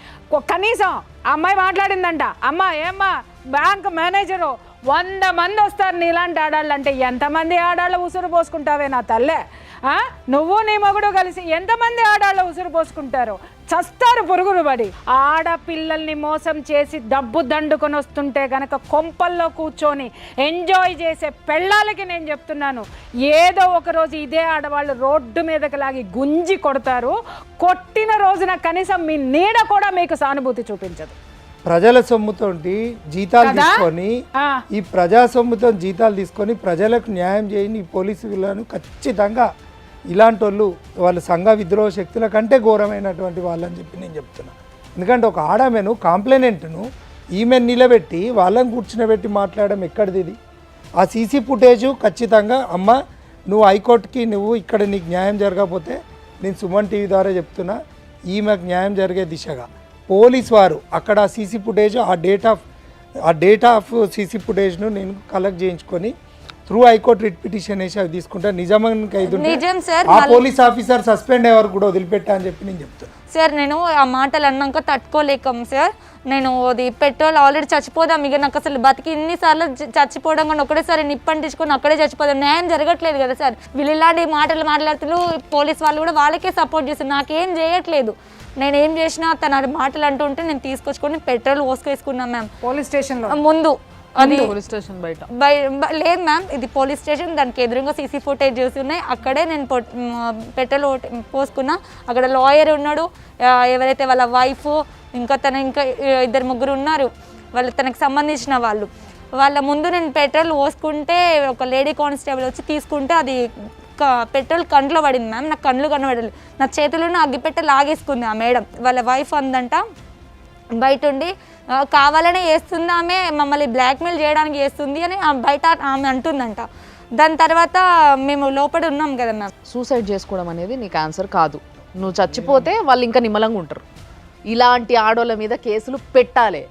కనీసం అమ్మాయి మాట్లాడిందంట, అమ్మ ఏమ్మా బ్యాంక్ మేనేజరు 100 మంది వస్తారు నీలాంటి ఆడాళ్ళు అంటే ఎంతమంది ఆడాళ్ళ ఉసురు పోసుకుంటావే నా తల్లే? నువ్వు నీ మొగుడు కలిసి ఎంతమంది ఆడాళ్ళ ఉసురు పోసుకుంటారు? చస్తారు పురుగులు పడి. ఆడపిల్లల్ని మోసం చేసి డబ్బు దండుకొని వస్తుంటే గనక కొంపల్లో కూర్చొని ఎంజాయ్ చేసే పెళ్ళాలకి నేను చెప్తున్నాను, ఏదో ఒక రోజు ఇదే ఆడవాళ్ళు రోడ్డు మీదకి లాగి గుంజి కొడతారు. కొట్టిన రోజున కనీసం మీ నీడ కూడా మీకు సానుభూతి చూపించదు. ప్రజల సొమ్ముతో జీతాలు తీసుకొని, ఈ ప్రజా సొమ్ముతో జీతాలు తీసుకొని ప్రజలకు న్యాయం చేయని పోలీసులను ఖచ్చితంగా ఇలాంటి వాళ్ళు సంఘ విద్రోహ శక్తుల కంటే ఘోరమైనటువంటి వాళ్ళని చెప్పి నేను చెప్తున్నా. ఎందుకంటే ఒక ఆడమెను కాంప్లైనెంట్ను ఈమెను నిలబెట్టి వాళ్ళని కూర్చునబెట్టి మాట్లాడడం ఎక్కడిది ఇది? ఆ సీసీ ఫుటేజ్ ఖచ్చితంగా అమ్మ నువ్వు హైకోర్టుకి నువ్వు ఇక్కడ నీకు న్యాయం జరగకపోతే నేను సుమన్ టీవీ ద్వారా చెప్తున్నా, ఈమెకు న్యాయం జరిగే దిశగా పోలీస్ వారు అక్కడ ఆ సీసీ ఫుటేజ్ ఆ డేటా ఆఫ్ సీసీ ఫుటేజ్ను నేను కలెక్ట్ చేయించుకొని త్రూ హైకోర్టు రిట్ పిటిషన్ వేసి అవి తీసుకుంటా. నిజామానికి అయితే నిజం సార్, ఆ పోలీస్ ఆఫీసర్ సస్పెండ్ అయ్యే వరకు కూడా వదిలిపెట్టా అని చెప్పి నేను చెప్తాను సార్. నేను ఆ మాటలు అన్నాక తట్టుకోలేకం సార్, నేను అది పెట్రోల్ ఆల్రెడీ చచ్చిపోదాం ఇక నాకు అసలు బతికి ఇన్నిసార్లు చచ్చిపోవడం కానీ ఒకటేసారి నిప్పంటించుకొని అక్కడే చచ్చిపోదాం, న్యాయం జరగట్లేదు కదా సార్. వీళ్ళు ఇలాంటి మాటలు మాట్లాడుతూ పోలీస్ వాళ్ళు కూడా వాళ్ళకే సపోర్ట్ చేస్తారు, నాకేం చేయట్లేదు. నేను ఏం చేసినా తన మాటలు అంటుంటే నేను తీసుకొచ్చుకొని పెట్రోల్ పోసుకేసుకున్నాను మ్యామ్ పోలీస్ స్టేషన్లో ముందు. అది పోలీస్ స్టేషన్ బయట లేదు మ్యామ్, ఇది పోలీస్ స్టేషన్, దానికి ఎదురుగా సీసీ ఫుటేజ్ చూసి ఉన్నాయి. అక్కడే నేను పెట్రోల్ పోసుకున్నా. అక్కడ లాయర్ ఉన్నాడు, ఎవరైతే వాళ్ళ వైఫ్ ఇంకా ఇద్దరు ముగ్గురు ఉన్నారు, వాళ్ళు తనకు సంబంధించిన వాళ్ళ ముందు నేను పెట్రోల్ పోసుకుంటే ఒక లేడీ కానిస్టేబుల్ వచ్చి తీసుకుంటే అది పెట్రోల్ కంట్లో పడింది మ్యామ్. నాకు కండ్లు కనబడలేదు, నా చేతిలోనే అగ్గిపెట్ట లాగేసుకుంది ఆ మేడం. వాళ్ళ వైఫ్ అందంట బయట ఉండి కావాలనే చేస్తుంది, ఆమె మమ్మల్ని బ్లాక్మెయిల్ చేయడానికి చేస్తుంది అని బయట ఆమె అంటుందంట. దాని తర్వాత మేము లోపల ఉన్నాం కదా మ్యామ్. సూసైడ్ చేసుకోవడం అనేది నీకు ఆన్సర్ కాదు. నువ్వు చచ్చిపోతే వాళ్ళు ఇంకా నిమ్మలంగా ఉంటారు. ఇలాంటి ఆడోళ్ళ మీద కేసులు పెట్టాలి,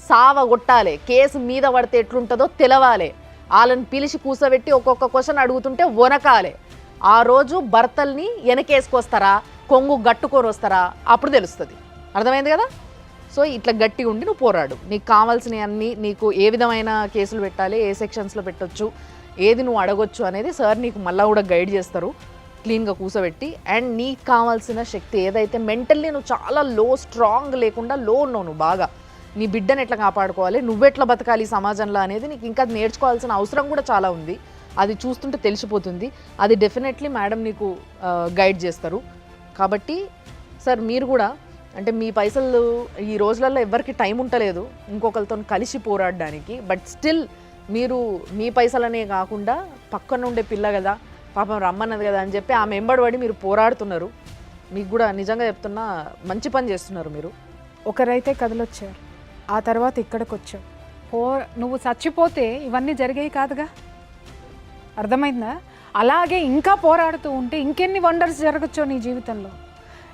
సావగొట్టాలి, కేసు మీద పడితే ఎట్లుంటుందో తెలవాలి. వాళ్ళని పిలిచి కూసబెట్టి ఒక్కొక్క క్వశ్చన్ అడుగుతుంటే వనకాలి. ఆ రోజు భర్తల్ని వెనకేసుకొస్తారా, కొంగు గట్టుకొని వస్తారా, అప్పుడు తెలుస్తుంది. అర్థమైంది కదా? సో ఇట్లా గట్టిగా ఉండి నువ్వు పోరాడు. నీకు కావాల్సినవి అన్నీ, నీకు ఏ విధమైన కేసులు పెట్టాలి, ఏ సెక్షన్స్లో పెట్టొచ్చు, ఏది నువ్వు అడగొచ్చు అనేది సార్ నీకు మళ్ళీ కూడా గైడ్ చేస్తారు క్లీన్గా కూసబెట్టి. అండ్ నీకు కావాల్సిన శక్తి ఏదైతే మెంటల్లీ నువ్వు చాలా స్ట్రాంగ్ లేకుండా ఉన్నావు, నువ్వు బాగా నీ బిడ్డను ఎట్లా కాపాడుకోవాలి, నువ్వెట్లా బతకాలి సమాజంలో అనేది నీకు ఇంకా నేర్చుకోవాల్సిన అవసరం కూడా చాలా ఉంది. అది చూస్తుంటే తెలిసిపోతుంది. అది డెఫినెట్లీ మేడం నీకు గైడ్ చేస్తారు. కాబట్టి సార్ మీరు కూడా అంటే మీ పైసలు ఈ రోజులలో ఎవరికి టైం ఉంటలేదు ఇంకొకరితో కలిసి పోరాడడానికి. బట్ స్టిల్ మీరు మీ పైసలనే కాకుండా పక్కన ఉండే పిల్ల కదా, పాపం రమ్మన్నది కదా అని చెప్పి ఆమె ఎంబడిపడి మీరు పోరాడుతున్నారు. మీకు కూడా నిజంగా చెప్తున్నా మంచి పని చేస్తున్నారు మీరు. ఒకరైతే కదలొచ్చారు, ఆ తర్వాత ఇక్కడికి వచ్చావు. నువ్వు చచ్చిపోతే ఇవన్నీ జరిగేవి కాదుగా, అర్థమైందా? అలాగే ఇంకా పోరాడుతూ ఉంటే ఇంకెన్ని వండర్స్ జరగచ్చో నీ జీవితంలో.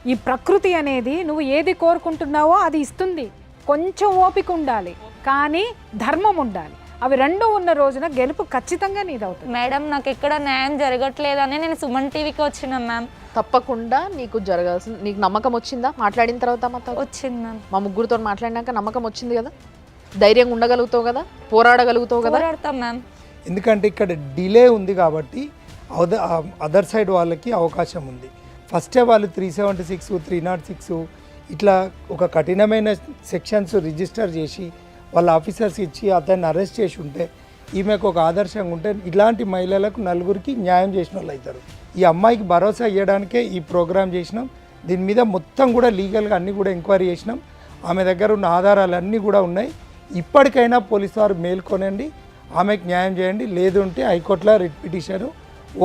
ఈ ప్రకృతి అనేది నువ్వు ఏది కోరుకుంటున్నావో అది ఇస్తుంది. కొంచెం ఓపిక ఉండాలి, కానీ ధర్మం ఉండాలి. అవి రెండు ఉన్న రోజున గెలుపు ఖచ్చితంగా నీదవుతుంది. మేడం నాకు ఎక్కడ న్యాయం జరగట్లేదని నేను సుమన్ టీవీకి వచ్చినా మ్యామ్. తప్పకుండా నీకు జరగాల్సింది. నీకు నమ్మకం వచ్చిందా మాట్లాడిన తర్వాత? వచ్చింది మ్యామ్. మా ముగ్గురితో మాట్లాడినాక నమ్మకం వచ్చింది కదా, ధైర్యంగా ఉండగలుగుతావు కదా, పోరాడగలుగుతావు కదా? పోరాడతాం మ్యామ్. ఎందుకంటే ఇక్కడ డిలే ఉంది కాబట్టి అదర్ సైడ్ వాళ్ళకి అవకాశం ఉంది. ఫస్టే వాళ్ళు 376, 306 ఇట్లా ఒక కఠినమైన సెక్షన్స్ రిజిస్టర్ చేసి వాళ్ళ ఆఫీసర్స్ ఇచ్చి అతన్ని అరెస్ట్ చేసి ఉంటే ఈమెకు ఒక ఆదర్శంగా ఉంటే ఇలాంటి మహిళలకు నలుగురికి న్యాయం చేసిన వాళ్ళు అవుతారు. ఈ అమ్మాయికి భరోసా ఇవ్వడానికే ఈ ప్రోగ్రాం చేసినాం. దీని మీద మొత్తం కూడా లీగల్గా అన్నీ కూడా ఎంక్వైరీ చేసినాం. ఆమె దగ్గర ఉన్న ఆధారాలన్నీ కూడా ఉన్నాయి. ఇప్పటికైనా పోలీసు వారు మేల్కొనండి, ఆమెకు న్యాయం చేయండి. లేదు అంటే హైకోర్టులో రిట్ పిటిషన్.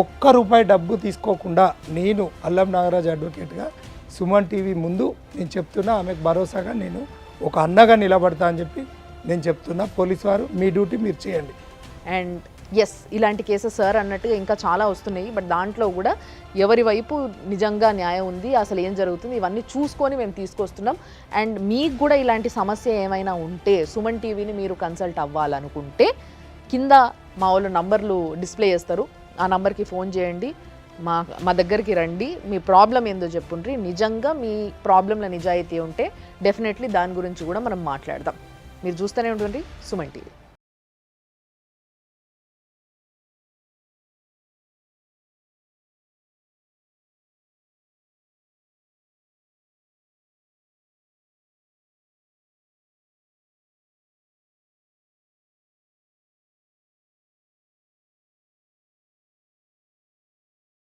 ₹1 డబ్బు తీసుకోకుండా నేను అల్లం నాగరాజ్ అడ్వకేట్గా సుమన్ టీవీ ముందు నేను చెప్తున్నా, ఆమెకు భరోసాగా నేను ఒక అన్నగా నిలబడతా అని చెప్పి నేను చెప్తున్నా. పోలీసు వారు మీ డ్యూటీ మీరు చేయండి. అండ్ ఎస్, ఇలాంటి కేసెస్ సార్ అన్నట్టుగా ఇంకా చాలా వస్తున్నాయి. బట్ దాంట్లో కూడా ఎవరి వైపు నిజంగా న్యాయం ఉంది, అసలు ఏం జరుగుతుంది, ఇవన్నీ చూసుకొని మేము తీసుకొస్తున్నాం. అండ్ మీకు కూడా ఇలాంటి సమస్య ఏమైనా ఉంటే సుమన్ టీవీని మీరు కన్సల్ట్ అవ్వాలనుకుంటే కింద మా వాళ్ళు నంబర్లు డిస్ప్లే చేస్తారు, ఆ నంబర్కి ఫోన్ చేయండి, మా దగ్గరికి రండి, మీ ప్రాబ్లం ఏందో చెప్పుండ్రి. నిజంగా మీ ప్రాబ్లంలో నిజాయితీ ఉంటే డెఫినెట్లీ దాని గురించి కూడా మనం మాట్లాడదాం. మీరు చూస్తూనే ఉంటుంది సుమన్ టీవీ.